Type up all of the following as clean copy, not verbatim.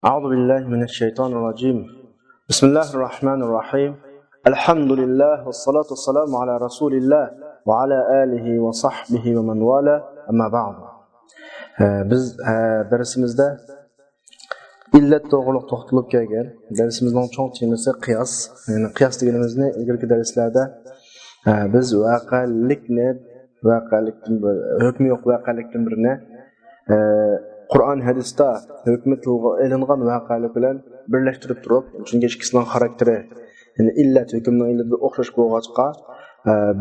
أعوذ بالله من الشيطان الرجيم. بسم الله الرحمن الرحيم. الحمد لله والصلاة والسلام على رسول الله وعلى آله وصحبه ومن والاه. أما بعد. Biz dersimizde illet to'g'riliq to'xtalib kelgan. Dersimizning cho'ng temasi qiyos. Ya'ni qiyos deganimizni ilgari darslarda biz voqelikni hukmi yo'q voqelikdan birini Qur'on hadisda hukmi tilga ilingan voqelik bilan birlashtirib turib, chunki ikkisining xarakteri, ya'ni illat hukmning illati o'xshash bo'lg'achqa,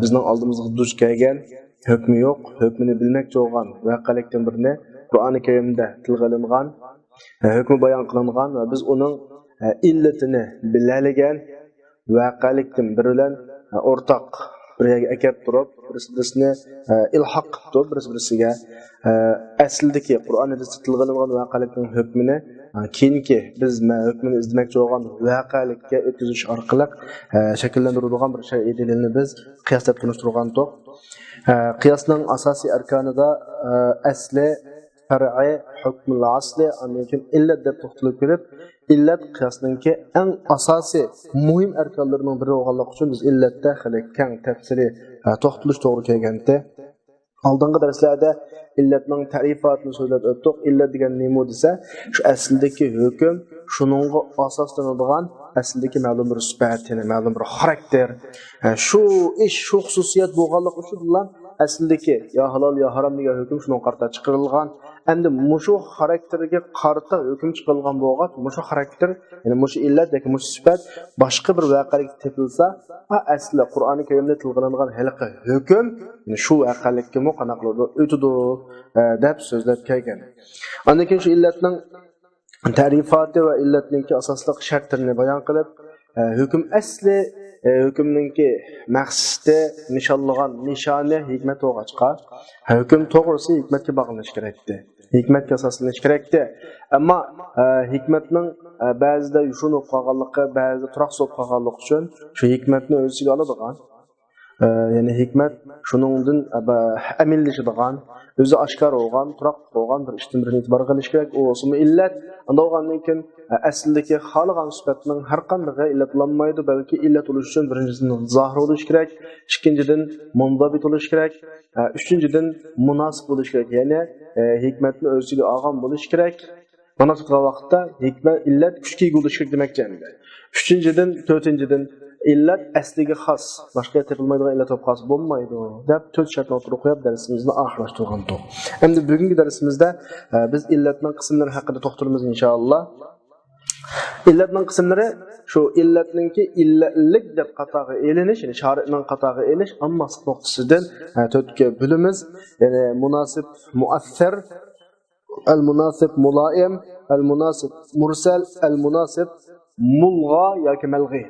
bizning oldimizga duch kelgan hukmi yo'q, hukmini bilmoqchi bo'lgan voqelikdan birini Qur'oni Karimda tilga ilingan, hukmi bayon qilingan va biz uning illatini biladigan voqelikdan biri bilan o'rtaq bir yerga kelib turib, birisini ilhoq qilib turib, birisiga aslidagi Qur'on hadisda tilga ilingan voqelikning hukmini keyingi biz hukmini izlamoqchi bo'lgan voqelikka o'tkazish orqali shakllantiradigan bir shay dalilni biz qiyos deb tunishtirgan to'q. Qiyosning asosiy arkonida asli, far'i, hukmul asli, undan keyin illat deb to'xtalib kelib, illat qiyosninki eng asosiy muhim arkonlarining biri bo'lganligi uchun biz illatda hali keng tafsili to'xtalish to'g'ri kelganda oldingi darslarda illatning ta'rifatini so'zlab o'tdik. Illat degan nima desa, shu aslidagi hukm, shuningga asoslanadigan aslidagi ma'lum bir sifat, ya'ni ma'lum bir xarakter, shu ish, shu xususiyat bo'lganligi uchun bilan aslidagi yo halol yo harom degan hukm shunga qarta chiqarilgan. Endi mushu xarakterga qarta hukm chiqarilgan bo'lgan, mushu xarakter, ya'ni mushu illat yoki mushu sifat boshqa bir voqelik tepilsa, asli Qur'oni Karimda tilg'ilingan halqa hukm shu voqelikka muqanaqladi o'tidi deb so'zlab kelgan. Undan keyin shu illatning ta'rifati va illatning asosli shartlarini bayon qilib, hukm asli hukmninki maqsadi nishonlagan nishoni hikmat o'g'achqa, hukm to'g'risi hikmatga bog'lanish kerakdi. Hikmatga asoslanish kerakdi. Ammo hikmatning ba'zida yushunib qolganligi, ba'zida turoq bo'lib qolganligi uchun shu hikmatni o'ziga oladigan, ya'ni hikmat shuningdan amillashadigan, o'zi oshkor bo'lgan, turoq bo'lgan bir ishdan birini e'tibor qilish kerak. U o'smi illat. Undan keyin aslidagi xohlagan sifatning har qanday illatlanmaydi, balki illat bo'lish uchun birinchidan zohir bo'lish kerak, ikkinchidan munzabit bo'lish kerak, uchinchidan munosib bo'lish kerak, ya'ni hikmatni o'ziga olgan bo'lish kerak. Mana shu vaqtda hikmat illat kuchga ega bo'lish kerak demakchi endi. Uchinchidan, to'rtinchidan illat asliga xos, boshqa topilmaydigan illat xos bo'lmaydi deb to'rt shartni o'tirib qo'yib darsimizni oxirlashtirgan to'q. Endi bugungi darsimizda biz illatning qismlari haqida to'xtalamiz inshaalloh. Illatning qismlari shu illatninki illatlik deb qatag'i elinish, ya'ni shari'ning qatag'i elish, ammo nuqtasidan to'rtga bo'limiz, ya'ni munosib muassir, al-munosib muloyim, al-munosib mursal, al-munosib mulg'a yoki malg'i.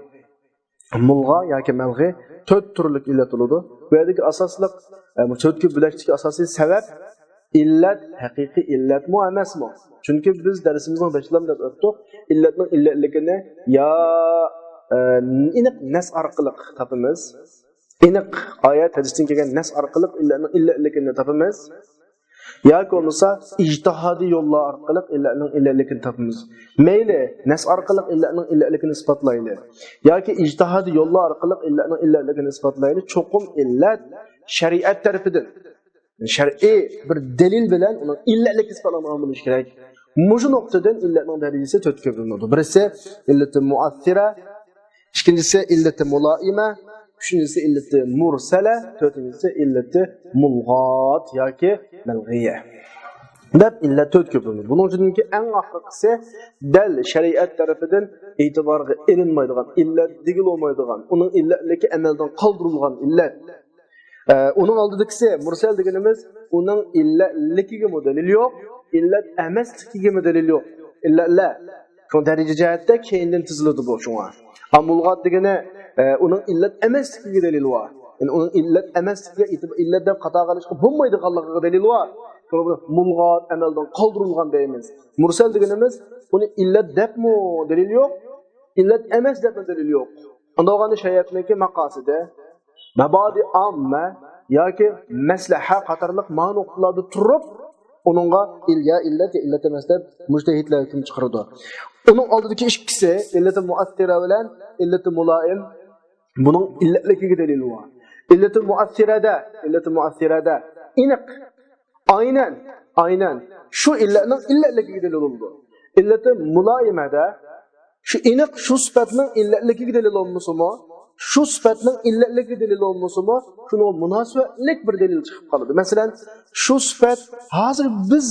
Mulg'a yoki malg'i to'rt turlik illat bo'ladi. Bu yerdagi asosliq to'rtga bo'lashdagi asosiy sabab illat haqiqiy illatmi emasmi? Chunki biz darsimizning boshlamada o'tdik, illatning illatligini yo aniq nas orqali topamiz. Aniq oyat hadisdan kelgan nas orqali illatning illatligini topamiz. yoki bo'lmasa ijtihodiy yo'llar orqali illatning illatligini topamiz. Mayli nas orqali illatning illatligini isbotlayli yoki ijtihodiy yo'llar orqali illatning illatligini isbotlayli. Cho'qim illat shariat tarafidan shar'iy bir dalil bilan uning illatligini isbotlangan bo'lishi kerak. Mushu nuqtadan illatning darajasi to'rtga bo'linadi. Birisi illati muassira, ikkinchisi illati muloima, uchinchisi illati mursala, to'rtinchisi illati mulg'at yoki malg'iya. Deb illat to'rtga bo'linadi. Buning uchunki eng oxirgisi dal shariat tarafidan e'tiborga ilinmaydigan, illat degilolmaydigan, uning illatligi amaldan qoldirilgan illat. Uning oldidagisi mursal deganimiz, uning illatligiga dalil yo'q, illat emasligiga dalil yo'q. Illatlar shu daraja jihatda keyindan tiziladi bu shunga. Mulg'at degani uning illat emasligiga dalil bor. Ya'ni uning illat emasligiga illat deb qato qilishga bo'lmaydiganligiga dalil bor. Mulg'at amaldan qoldirilgan deymiz. Mursal deganimiz, uni illat debmi dalil yo'q, illat emas deb dalil yo'q. Undag'ani shariatniki maqosidi mabodi amma yoki maslaha qatorliq ma'nolarda turib Onunğa ilya illet ya illet emas deb mujtahidlar hukm chiqardi. Onun oldidagi ikkisi illati muassira bilan illati mulaim buning illatligiga dalil bor. Illati muassirada aniq aynan shu illatning illatligiga dalil bo'ldi. Illati mulaimada shu aniq shu sifatning illatligiga dalil olmasimi? Shu sifatning illatligiga dalil olmasimi? Shuni munosabatlik bir dalil chiqib qoladi. Masalan, shu sifat hozir biz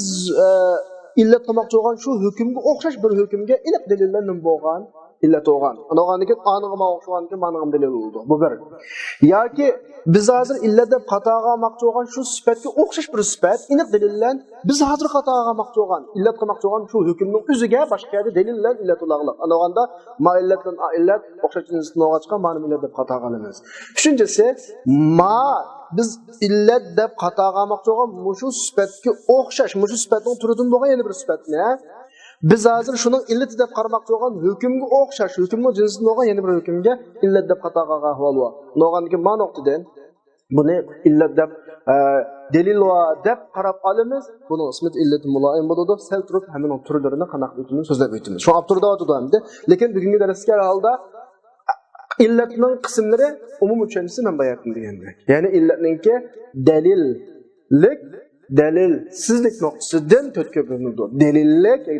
illat qilmoqchi bo'lgan shu hukmga o'xshash bir hukmga aniq dalillar bo'lgan. illat olgan. Anağaniki anığıma oxşuğanki manığım delil oldu. Bu bir. Yoki biz hozir illat deb xato qilmoqchi bo'lgan shu sifatga o'xshash bir sifat, aniq dalillar biz hozir xato qilmoqchi bo'lgan, illat qilmoqchi bo'lgan shu hukmning o'ziga boshqa dalillar illat ulag'liq. Anaganda ma illatdan illat o'xshash jinsdan olib chiqqan ma'lum illat deb xato qilamiz. Uchinchisi biz illat deb xato qilmoqchi bo'lgan shu sifatga o'xshash, shu sifatning turidan bo'lgan yana bir sifatni biz hozir shuning illati deb qaramoqchi bo'lgan hukmga o'xshash, hukmning jinsidan bo'lgan yana bir hukmga illat deb xato qilgan ahvol bor. No'g'aniki ma nuqtadan buni illat deb dalil va deb qarab olamiz. Buning ismi illat muloyim bo'ladi. Sal turib hammaning turlarini qanaq o'timiz so'zlab o'tamiz. Shu abturda o'tadi. Lekin bugungi darsga holda illatning qismlari umumiy tushunchasi men bayon qilgandek. Ya'ni illatningki dalillik dalilsizlik noktasidan to'tga bo'linadi.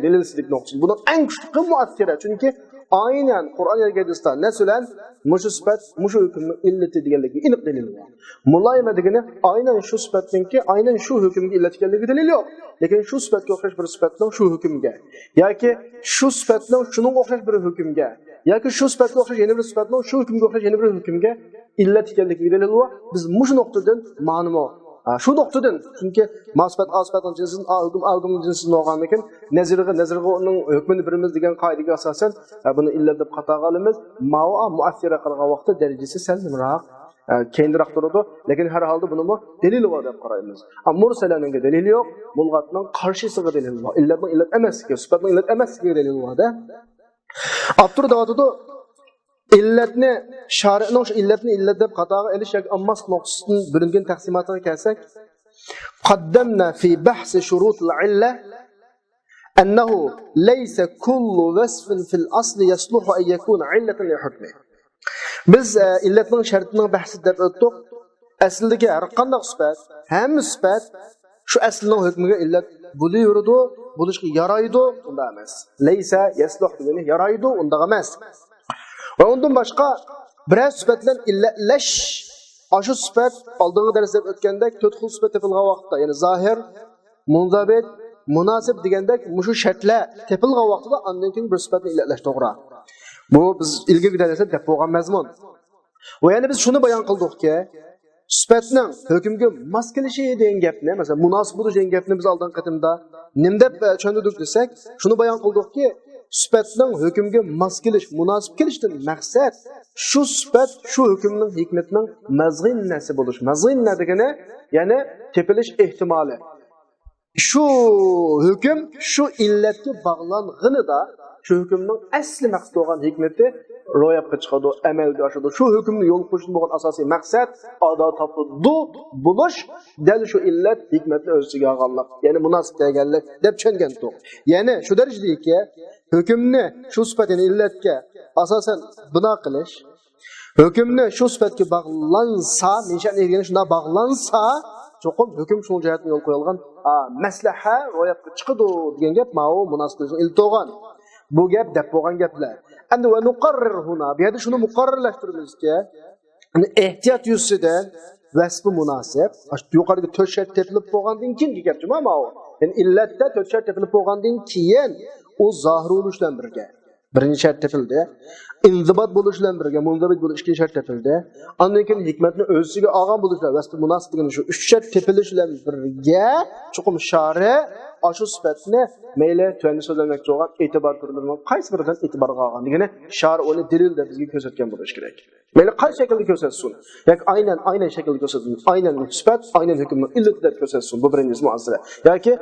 Dalilsizlik noktasi. Buni eng kuchli muassira. Chunki aynan Qur'on hadisda masalan mushu sifat, mushu hukmning illati deganligi aniq dalil bor. Muloyima degani aynan shu sifatningki, aynan shu hukmga illat ekanligi dalil yo'q. Lekin shu sifatga o'xshash bir sifatning shu hukmga yoki shu sifatning shuning o'xshash bir hukmga yoki shu sifatga o'xshash yana bir sifatning shu hukmga o'xshash yana bir hukmga illat ekanligi dalil bor. Biz mushu nuqtadan ma'lum shu nuqtadan chunki masbat asbatning jinsidan hukmning jinsidan olgandan keyin nazirga uning hukmini birimiz degan qoidaga asosan buni illat deb xato qilamiz. Ma'o muassira qilgan vaqtda darajasi sallimroq keyinroq turadi. Lekin har holda buni dalili bor deb qaraymiz. Mursalanning dalili yo'q, mulg'atning qarshisiga dalil bor. Illatning illat emasligi, sifatning illat emasligi dalil bor-da. Abtur davotida illatni shari'ning shu illatni illat deb xatoga elish yoki ammas nuqsasidan bilingan taqsimotiga kelsak, qaddamna fi bahs shurut al-illa annahu laysa kullu wasfin fil asli yasluhu an yakuna illatan li hukmi. Biz illatning shartining bahsida deb o'tdik. Aslidagi har qanday sifat, hamma sifat shu aslining hukmiga illat bo'laveradi, bo'lishga yaraydi, unda emas. Laysa yasluhu degani yaraydi, unda emas. Ve ondan başka birer sifatlan illatlash aşı sifat aldığın dersde ötkendek tötkül sifat tepilgan vaqtda yani zahir, munzabit, munasib degandek mushu shartlar tepilgan vaqtida ondan keyin bir sifatni illatlash to'g'ri. Bu biz ilgili dersda deb bo'lgan mazmun. Va yana biz shuni bayon qildikki, sifatning hukmga mos kelishi degan gapni, masalan, munosib bo'lish degan gapni biz oldin qatimda nim deb tushundik desak, shuni bayon qildikki, sifatning hukmga mos kelish, munosib kelishdan maqsad shu sifat, shu hukmning hikmatining mazginnasi bo'lish. Mazginna degani, ya'ni tepilish ehtimoli. Shu hukm shu illatga bog'langanida shu hukmning asli maqsad bo'lgan hikmati ro'yobga chiqadi, amalga oshadi. Shu hukmni yo'l qo'yishdan bo'lgan asosiy maqsad ado topildi bo'lish, dal shu illat hikmatni o'z ichiga olganlik, ya'ni munosib deganlik deb tushungan to'q. Ya'ni shu darajadagi hukmni shu sifatini illatga asosan bino qilish, hukmni shu sifatga bog'lansa, nishani degani shuna bog'lansa, cho'qim hukm shu jihatdan yo'l qo'yilgan maslaha ro'yobga chiqadi degan gap ma'o munosiblikni ilto'g'an. Bu gap deb bo'lgan gaplar. Endi va nuqarrir huna, bu yerda shuni muqarrarlashtiramizki, ehtiyot yuzidan vasfi munosib, yuqoriga 4 shart tepilib bo'lgandan keyingi gapchi ma'o. Yani illatda 4 shart tepilib bo'lgandan keyin o zahir bo'lish bilan birga birinchi shart tepildi. İnzibat bo'lish bilan birga munzabit bo'lish ikkinchi shart tepildi. Undan keyin hikmatni o'ziga olgan bo'lish bilan vasfi munosib degan shu 3 shart tepilish bilan birga chuqum shari ashu sifatni mayli tuanni so'zlamoqchi bo'lgan e'tibor turlarining qaysi biridan e'tiborga olgan degani shar uni dalilda bizga ko'rsatgan bo'lish kerak. Mayli qaysi shaklda ko'rsatsin yoki aynan shaklda ko'rsatsin, aynan sifat, aynan hukmni illat deb ko'rsatsin. Bu birinchisi muassira. Yoki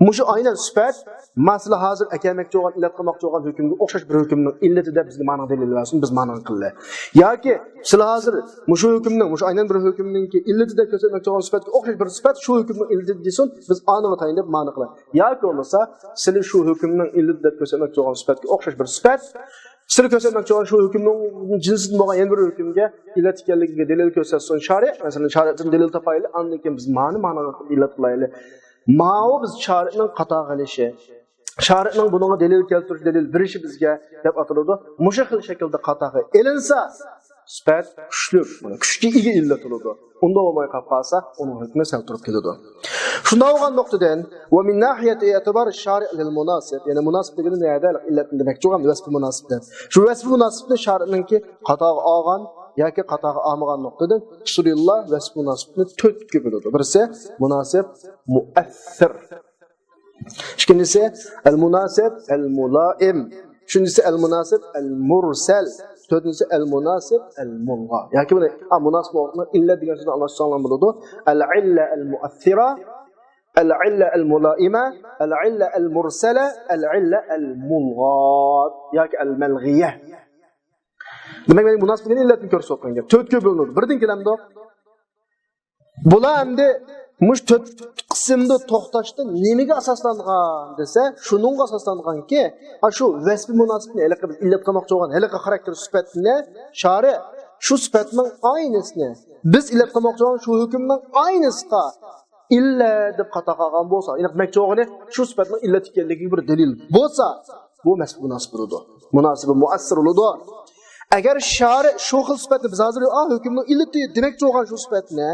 Muşu aynen süper. Mesela hazır ekemek olan, illet kılmak olan hükümde okşaş bir hükümün illeti de bizge mana delil versin, biz mana kılle. Ya ki sıla hazır, muşu hükümden, muşu aynen bir hükümden ki illeti de kösetmek olan süper, okşaş bir süper, şu hükümün illeti desin, biz anı tayinde mana kılle. Ya ki olmasa, sıla şu hükümden illeti de kösetmek olan süper, okşaş bir süper, sıla kösetmek olan şu hükümden cinsinin olan yeni bir hükümge illet ikenliğine delil kösetsin şari, mesela şariatin delil tapaylı, anlayken biz mana illet kılaylı. Mao biz şariatning qata qilishi, shariatning bunga delil keltirish, delil berishi bizga deb ataladi. Musha xil shaklda qata elinsa, sifat kuchli, mana kuchga ega illat bo'ladi. Unda bo'lmay qolsa, uning hukmi sal turib keladi. Shunda bo'lgan nuqtadan va min nahiyati i'tibar ash-shari' lil munasib, ya'ni munasibligini niyada illatni demakchi bo'lgan vasf munasibdan. Shu vasf munasibni shariatningki qata olgan yoki qatag'i olmagan nuqtadan usulillah vasf munasibni 4 ga bo'ladi. Birisi munasib muassir. İkincisi el-munasib el-mulaim. Üçüncüsü el-munasib el-mursal. Dördüncüsü el-munasib el-mulgha. Yani bu munasib olduğunda illa degan so'zni anlaşılan bo'ladi. El-illa el-muassira, el-illa el-mulaima, el-illa el-mursala, el-illa el-mulgha. Yani el-malghiyah. Demek ki munasibligini illatni ko'rsatgan gap. 4 ga bo'linadi. Birdan kelamda bular endi mush 4 qismda to'xtashda nimaga asoslangan desa, shuningga asoslanganki, shu vasf munasibni biz illat qilmoqchi bo'lgan haliqa xarakter sifatini shari shu sifatning aynısini biz illat qilmoqchi bo'lgan shu hukmning aynisiga illa deb qata qolgan bo'lsa, demoqchi bo'lgani shu sifatning illat ekanligiga bir dalil bo'lsa, bu vasf munasib bo'ladi. Munasib muassir bo'ladi. Agar shari shu xil sifatni biz hozir hukmning illati demoqchi bo'lgan shu sifatni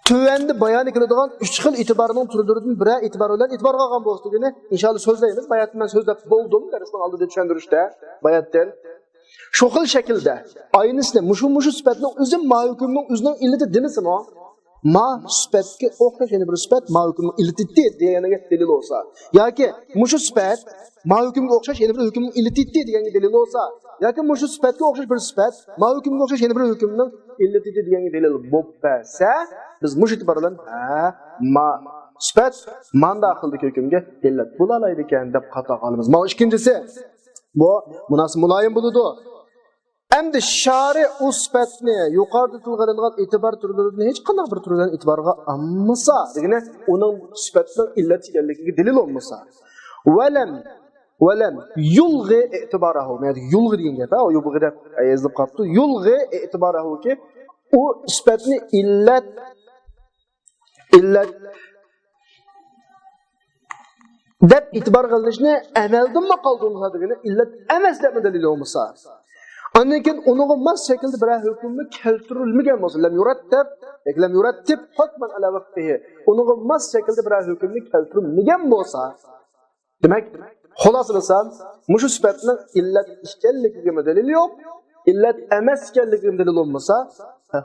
tövende bayan ediladigan 3 xil itibarning turlaridan biri itibar bilan itibarga olgan bo'lishligini inshaalloh so'zlaymiz. Bayatdan men so'zlab bo'ldim, darsning oldida tushuntirishda bayatdan shu xil shaklda aynısını mushu sifatning o'zi ma hukmning o'zining illati demasimi? Ma sifatga o'xshash yana bir sifat ma hukmning illati deganiga dalil bo'lsa, yoki mushu sifat ma hukmga o'xshash yana bir hukmning illati deganga dalil bo'lsa, yoki mushu sifatga o'xshash bir sifat ma hukmga o'xshash yana bir hukmning illati deganga dalil bo'lsa, biz mush itibar bilan ma sifat man daxildagi hukmga illat bo'la oladi ekan deb qata qolamiz. Ma ikkinchisi bu munasib muloyim bo'ladi. Endi shari u sifatni yuqorida tilg'anilgan e'tibor turlaridan hech qanday bir turdan e'tiborga olmasa, degani uning sifatning illat ekanligiga dalil olmasa, valam yulg'i e'tibarahu, ya'ni yulg'i degan gap, o yulg'ida yozib qolibdi. Yulg'i e'tibarahu ki u sifatni illat deb e'tibor qilinishni amaldan maqoldiğini degani illat emas deb dalil olmasa, ondan keyin uning mas shaklda bir hukmni keltirilmagan bo'lsa, lam yurattib hukman ala vaqtihi, uning mas shaklda bir hukmni keltirilmagan bo'lsa, demak xulosalasam mushu sifatning illat ekanligiga dalil yo'q, illat emas ekanligiga dalil olmasa,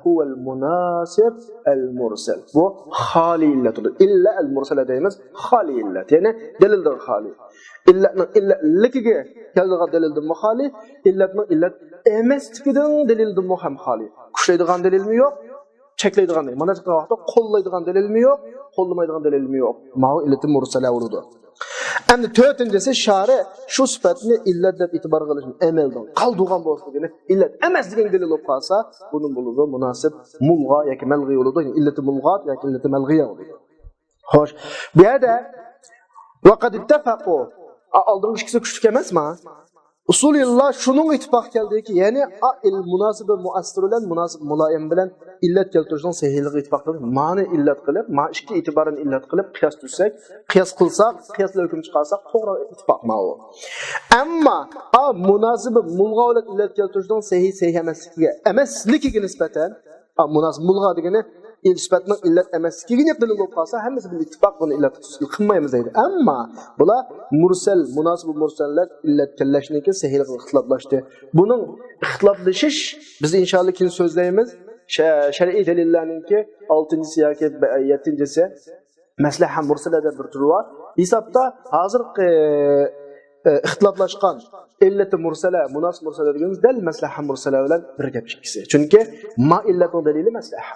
huwa al-munasib al-mursal. Bu xali illatdir. Illa al-mursal deymiz, xali illat. Ya'ni dalildir xali. Illatning illatligiga keladigan dalildir xali, illatning illat emasligidan dalildir ham xali. Kuchlaydigan dalilmi yo'q, cheklaydigan, mana shu vaqtda qo'llaydigan dalilmi yo'q, qo'llamaydigan dalilmi yo'q. Ma illati mursala bo'ladi. Endi to'rtinchisi shari shu sifatni illat deb e'tibor qilishni amaldan qoldirgan bo'lsa, illat emas degan dalil olib qolsa, buning bo'ladi munasib mulg'a yoki malg'i bo'ladi, illati mulg'at yoki illati malg'iya bo'ladi. Xo'sh, bu yerda vaqad ittafaqu oldingi ikkisi kuchli emasmi? Usulillah şunun ittifaq keldiki, ya'ni il munasib muassir bilan munasib muloyim bilan illat keltirishning sahihligi ittifaq qilib, ma'ni illat qilib, ma ikki e'tiborini illat qilib qiyos tutsak, qiyos qilsak, qiyosla hukm chiqarsak, to'g'ri ittifaq ma'u. Ammo munasib mulg'a bilan illat keltirishning sahih emasligiga nisbatan, munasib mulg'a degani sifatning illat emasligiga dalil bo'lib qolsa, hammasi bir ittifoq buni illat qilmaymiz deydi. Ammo bular mursal, munasib mursallar illat kellashniki sahih ixtiloflashdi. Buning ixtiloflashish biz inshaalloh keyin so'zlaymiz. Shar'iy dalillarningki 6-si yoki 7-si maslaha mursalada bir turi bor. Hisobda hozirgi ixtiloflashgan illati mursala, munasib mursala deganimiz dal maslaha mursala bilan bir gap ikkisi. Chunki ma illatning dalili maslaha.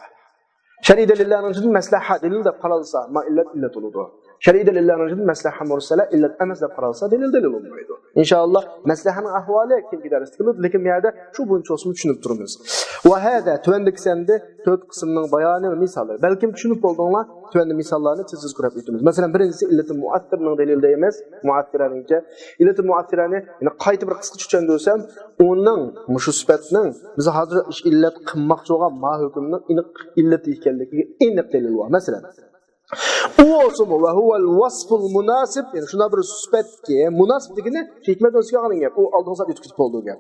Şer'i delillerinin için maslaha delil de qaralsa, ma illet oludu. Şer'i delillerinin için maslaha mursala illet emas de qaralsa delil olmaydı. İnşallah maslahanın ahvali kim gideriz kılıp, lekin bu yerde şu bunun çoğusunu düşünüp durumuz. Ve hada tüvendik sende 4 kısımның bayanı ve misalları. Belki düşünüp olduğunla tüvendi misallarını tez kurap etimiz. Mesela birincisi illeti muathirinin delil deyimiz. Muathiranince illeti muathirani yani qaytı bir kısık tutan desem, onun muşu sıfatının bize hazır illet qımmakçı olan ma hükümünün illeti ikenligi iniq delil var. Mesela o olsun ve huvel vasful munasib yani şuna bir sıfat ki munasib degine hikmet özgü alın gap. O aldığınızda yutkutip olduğu gap.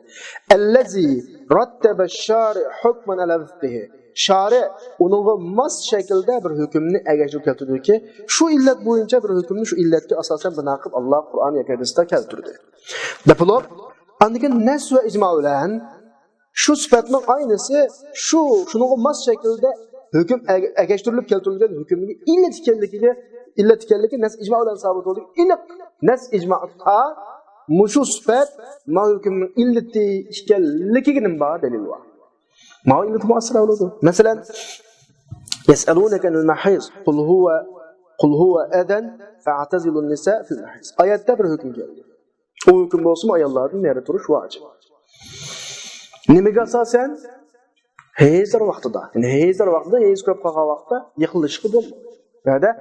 Ellezî rattebe şari hukman ala vifqihi. Şari onun mas şekilde bir hükümünü egeşlik keltirdi ki şu illet boyunca bir hükümünü şu illetki asasen binaqib Allah Kur'an yakadısında keltirdi. Depolop andikin nes ve icma ulan şu sıfatının aynısı şunun mas şekilde hüküm egeştirilip keltirilgen hükümünü illet ikenligi nes icma ulan sabit oldu. İniq nes icma ta muşu sıfat ma hükümünün illeti ikenliginin bağ delil var. ما هو إلة مؤثرة أولاده مثلا يسألونك عن المحيض قل هو أذى فاعتزلوا النساء في المحيض آيات bir hüküm geldi. O hüküm olsun ayollardan nerede duruş vacip. Nimaga asosan heyzlar vaqtida. Yani heyzlar vaqtida heyz ko'p qolgan vaqtda yiqilishqi bo'lmaydi. Ya'da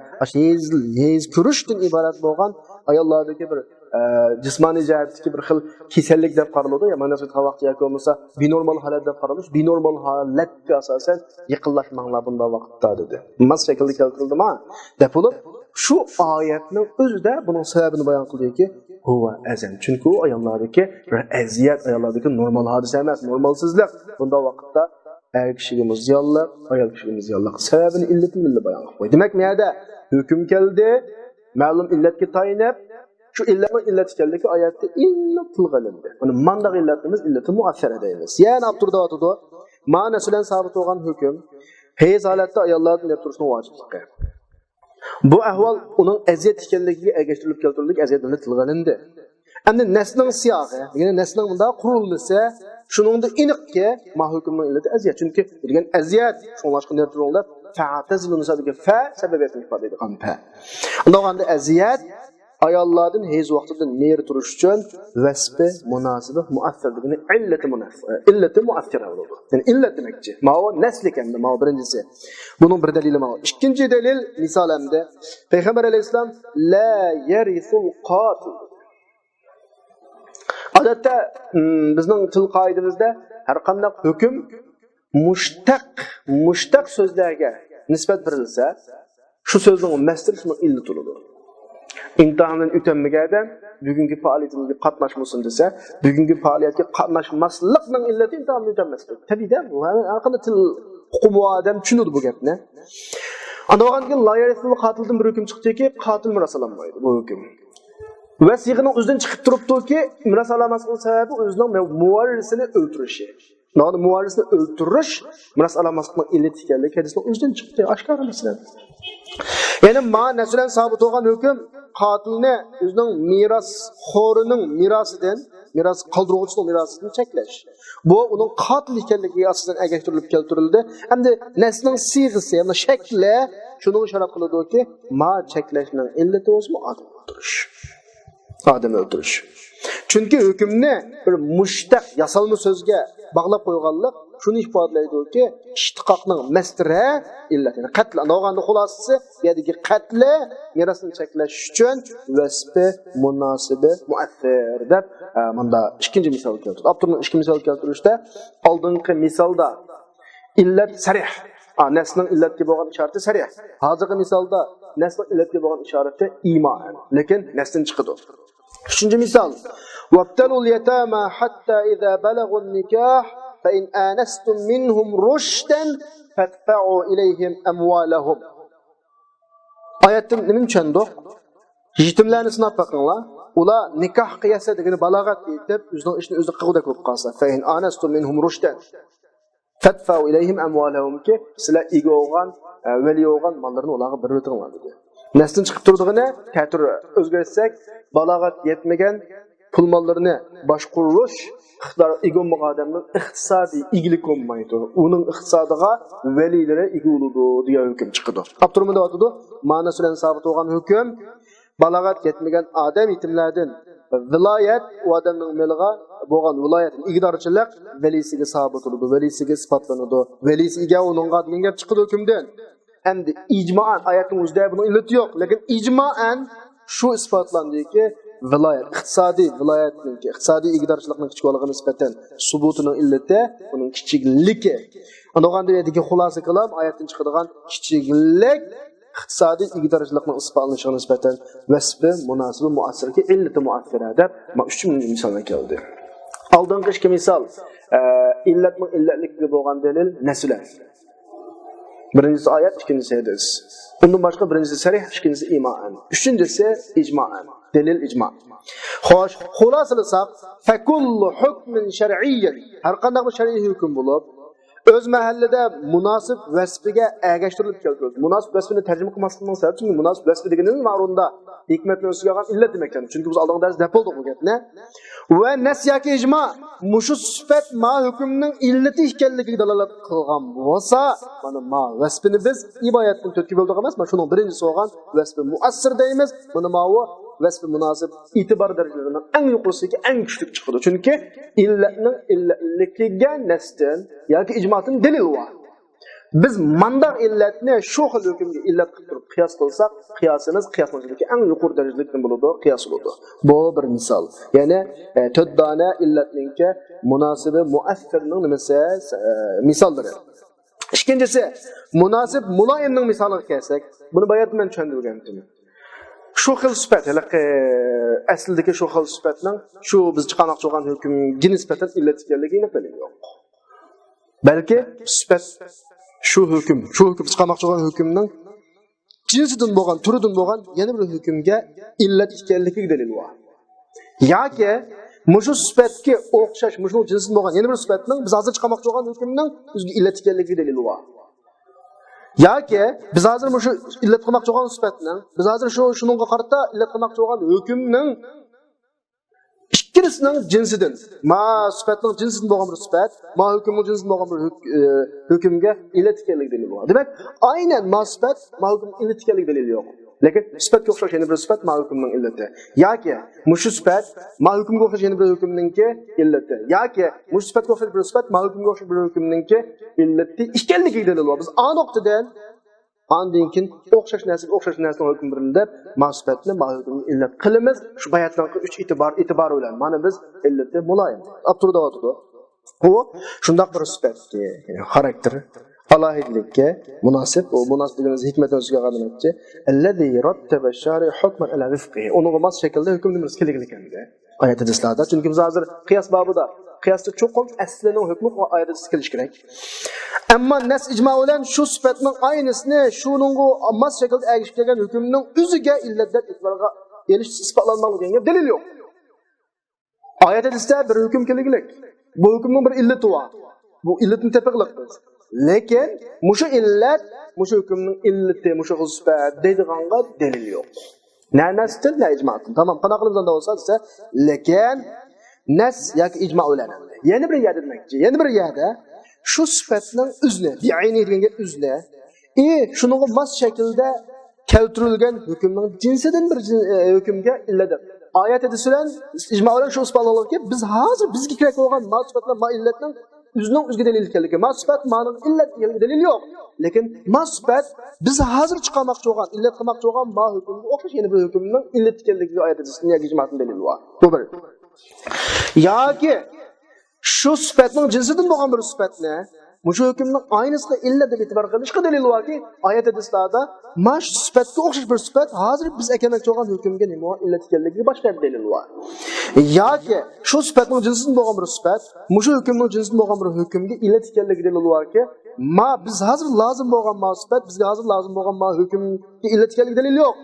heyz ko'rishdan iborat bo'lgan ayollardagi bir jismoniy jihatdagi bir xil kasallik deb qaraladi. Ya'ni nasib vaqt yoki bo'lmasa binormal holat deb qaralish. Binormal holatga asosan yiqilishmanglar bunda vaqtda dedi. Mas shaklda keltirildimi? Deb bo'lib, shu oyatning o'zida buning sababini bayon qildiki, huwa azan. Chunki u ayollardagi bir aziyat, ayollardagi normal hodisa emas, normalsizlik. Bunda vaqtda er kishimiz ziyonli, ayol kishimiz ziyonli. Sababini illatini bayon qildi. Demak, bu yerda hukm keldi, ma'lum illatga tayinib şu illet keldi oyatda illat tilg'ilindi. Buni mandaq illatimiz illati muassara deymiz. Yani abturda otudu. Ma'nasidan sabit bo'lgan hukm heyz holatda ayollarning deb turishning vojibligi. Bu ahvol uning aziyat ekanligiga ergashtirilib keltirildik, aziyatni tilg'ilindi. Endi nasning siyog'i, ya'ni nasning bunda qurilmasa, shuningda aniqki ma hukmning illati aziyat. Chunki degan aziyat shunlashqa nertirlar fa'tazilun sabiga fa sababiyatni ifoda etgan fa. Unda aziyat ayollardan heyz vaqtida ner turish uchun vasfi munosibi muassirligini illati muassira bo'ladi. Yani illat demakchi. Ma'o nasl ekanda, ma'o birinchisi. Buning bir dalili ma'o. Ikkinchi dalil misol hamda Payg'ambar alayhisalom la yarisul qatil. Odatda bizning til qoidamizda har qanday hukm mushtaq so'zlarga nisbat berilsa, shu so'zning masdar shuni illat bo'ladi. İmtihandan ötönmegədən bugünkü fəaliyyətimizə qatnaşmasın desə, bugünkü fəaliyyətə qatnaşmaslıqla illəti imtihandan ötönməsdir. Təbii də bu haqqında til hukumu adam düşünürdü bu gəpni. Anlağan ki la yarisul qatildən bir hüküm çıxdı ki, qatil miras alanmaydı bu hüküm. Və siğinin özündən çıxıb durubdu ki, miras alamasının səbəbi özünün muvarrisini öldürüşü. Yani muvarrisini öldürüş, miras alamasının illeti gəldi. Hadisinin özündən çıxdı, aşkara məsələ. Yani ma neslen sabit olan hüküm qatilni özünün miras xorunun mirasıdan, miras qaldırğucusunun mirasını çekleş. Bu onun qatil ekanligiga asosan ergashtirilib keltirildi. Hamda neslin siyg'isi, yani shakli shuni ishorat qiladiki, ma cheklashning illati o'zmi odam o'ldirish. Odam o'ldirish. Chunki hukmni bir mushtaq yasalma so'zga bog'lab qo'yganlik shuni ifodalaydi-ki, ishtiqoqning masdari illatini qatl. Ano'g'anda xulosasi, bu yerdagi qatli mirosni cheklash uchun vasfi munosibi muassir deb bunda ikkinchi misol keltirdi. Abturning ikkinchi misol keltirishda oldingi misolda illat sarih, nasning illatga bo'lgan isharati sarih. Hozirgi misolda nasning illatga bo'lgan isharati iymon, lekin nasdan chiqadi. Üçüncü misal. وَابْتَلُوا الْيَتَامَى حَتَّى إِذَا بَلَغُوا النِّكَاحَ فَإِنْ آنَسْتُمْ مِنْهُمْ رُشْدًا فَادْفَعُوا إِلَيْهِمْ أَمْوَالَهُمْ. Ayettim nima tushundik? Yetimlarni sinab boqinglar. Ular nikoh qilsa degani balog'at yetib, o'zining ishini o'zi qilgudek bo'lib qolsa, فَإِنْ آنَسْتُمْ مِنْهُمْ رُشْدًا فَادْفَعُوا إِلَيْهِمْ أَمْوَالَهُمْ ki sizlar ega olgan, vali olgan mallarni ularga berib o'tinglar dedi. Nasdan chiqib turdig'ini ta'tir o'zgarsak, balog'at yetmagan pul mollarini boshqarish iqtidor ega bo'lgan odamning iqtisodiy egilik olmaydi. Uning iqtisodiga valilari ega bo'ladi degan hukm chiqadi. Abturmada aytadi, ma'na bilan sabit bo'lgan hukm balog'at yetmagan odam yetimlardan viloyat u odamning meliga bo'lgan viloyatning igdorchilik valisiga sabit bo'ladi, valisiga isbotlanadi. Valisiga uningga degan gap chiqadi hukmdan. Endi ijmoan oyatning o'zida buning illati yo'q, lekin ijmoan shu isbotlandiki viloyat iqtisodiy viloyatning iqtisodiy igdorchilikning kichikligiga nisbatan subutining illati uning kichikligi. Undaganda yerdagi xulosa qilib oyatdan chiqadigan kichiklik iqtisodiy igdorchilikning isbotlanishiga nisbatan vasfi munosibi muassirga illati muassira deb uch misollar keldi. Oldingi ikki misol illatning illatligiga bo'lgan dalil naslar. Birincisi ayet, ikincisi hadis. Bundan başka birincisi sarih, ikincisi iman. Üçüncüsü icma'an. Delil icma'. Xoş, xulasalasak, fekullu hukmin şer'iyyen. Her qanday bir şer'i hüküm bulup, öz mahallede münasip vasfiga ergashtirilib keldi. Münasip vasfini tercüme qilmaslikning sababi çünkü münasip vasfi deganimiz ma'runda hikmetni o'ziga olgan illat demek ekan. Çünkü biz aldığımız ders dep oldik bu gapni. Ve nas yoki ijma mushu sifat ma hukmning illati ekanligiga dalolat qilgan bo'lsa, mana ma vasfini biz iboyatdan to'tki bo'ldik emas, mana shuning birinchisi bo'lgan vasfi muassir deymiz. Buni ma'vo vasfi munosib e'tibor darajalaridan eng yuqorisiga eng kuchli chiqadi. Chunki illatning illatligiga nasdan yoki ijmodan dalil bor. Biz mandaq illatni shu xil hukmga illat qilib turib qiyos qilsak, qiyosimiz qiyoslanishidagi eng yuqori darajalikdan bo'ladi, qiyos bo'ladi. Bu bir misol. Ya'ni to'ddana illatninki munosibi muassirning nimasi misollari. Ikkinchisi munosib muloyimning misoliga kelsak, buni bayat men tushuntirgandim. Shu xil sifat, aslidagi shu xil sifatning shu biz chiqarmoqchi bo'lgan hukmga nisbatan illat ekanligini dalil yo'q. Balki sifat shu hukm chiqarmoqchi bo'lgan hukmning jinsidan bo'lgan, turidan bo'lgan yana bir hukmga illat ekanligiga dalil bor. Yoki mushu sifatga o'xshash, mushu jinsidan bo'lgan yana bir sifatning biz hozir chiqarmoqchi bo'lgan hukmning o'ziga illat ekanligiga dalil bor. Yoki biz hozir mushu illat qilmoqchi bo'lgan sifatning, biz hozir shuningga qarata illat qilmoqchi bo'lgan hukmning ikkinisining jinsidan, ma sifatning jinsidan bo'lgan bir sifat, ma hukmning jinsidan bo'lgan bir hukmga illat ekanligi dalil bor. Demak, aynan ma sifat, ma hukm illat ekanligi dalil yo'q. Lekin sifatga o'xshash yana bir sifat ma hukmning illati. Yoki mushu sifat ma hukmga o'xshash yana bir hukmningki illati. Yoki mushu sifatga o'xshash bir sifat ma hukmga o'xshash bir hukmningki illati ekanligiga dalil bor. Biz a nuqtadan Ondan keyin o'xshash narsaning hukm birinda ma'sifatni ma'lum illat qilamiz. Shu bayatdan 3 e'tibor bilan mana biz illatni muloyim. Abturda o'tdi. Bu shundoq bir sifatga, ya'ni xarakter, alohidlikka munosib, o munosabatimiz hikmatdan o'ziga qadamchi, allazi rattaba shari hukman ala wifqihi. Uni mos shaklda hukm nimasi kerak ekanda. Oyat hadislarda, chunki biz hozir qiyos babida qiyosda cho'qim aslining hukmi va oyatda kelish kerak. Ammo nas ijmo bilan shu sifatning aynısini shuningga mos shaklda ergishib kelgan hukmning o'ziga illatdan e'tiborga elish isbotlanmoqligi degan dalil yo'q. Oyat hadisda bir hukm keliglik. Bu hukmning bir illati bor. Bu illatni tapiqliqmiz. Lekin mushu illat, mushu hukmning illati, mushu sifat deydiganga dalil yo'q. Na nasdan, na ijmodan. Tamam, qanaqa qilib bo'lsa desa, lekin nas yoki ijmo bilan. Yana bir yerda demakchi, yana bir yerda shu sifatning o'zini, bi'ayni degan o'zini, shuningga mos shaklda keltirilgan hukmning jinsidan bir hukmga illadir. Oyat hadislar ijmo bilan shu isbotlanganki, biz hozir bizga kerak bo'lgan ma'sifatlar, ma'illatning o'zining o'ziga dalil ekanligi. Ma'sifat ma'noning illat dalil yo'q. Lekin ma'sifat biz hozir chiqarmoqchi bo'lgan, illat qilmoqchi bo'lgan ma hukmga o'xshash yana bir hukmning illat ekanligiga oyat hadisning yoki ijmoning dalili bor. Bu bir. Yoki shu sifatning jinsidan bo'lgan bir sifatni mushu hukmning aynisiga illat deb e'tibor qilishga dalil borki, oyat hadislarda mash sifatga o'xshash bir sifat hozir biz ekanmoqchi bo'lgan hukmga nima illat ekanligiga boshqa dalil bor. Yoki shu sifatning jinsidan bo'lgan bir sifat mushu hukmning jinsidan bo'lgan bir hukmga illat ekanligiga dalil borki, ma biz hozir lozim bo'lgan ma sifat bizga hozir lozim bo'lgan ma hukmga illat ekanligiga dalil yo'q.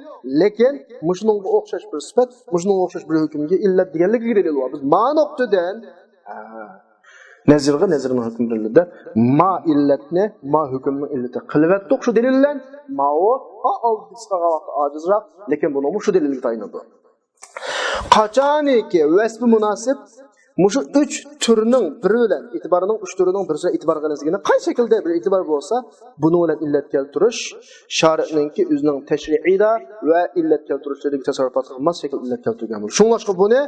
Lekin mushuningga o'xshash bir sifat, mushuningga o'xshash bir hukmga illat deganligiga dalil bor. Biz ma nuqtadan nazirning hukm bilinadi. Ma illatni, ma hukmning illati qilvatdiq shu dalil bilan ma o oldisqa vaqt ojizroq, lekin buni shu dalilga tayinadi. Qachoniki vasfi munosib Muşu 3 türünün biri bilen itibarının 3 türünün birisine itibar qilinisligini qay şekilde bir itibar bolsa, bunu bilen illet keltirish şari'ninki özünün teşri'ida ve illet keltirishidagi tasarrufat qilmas şekilde illet keltirgan bo'l. Shunlashqa buni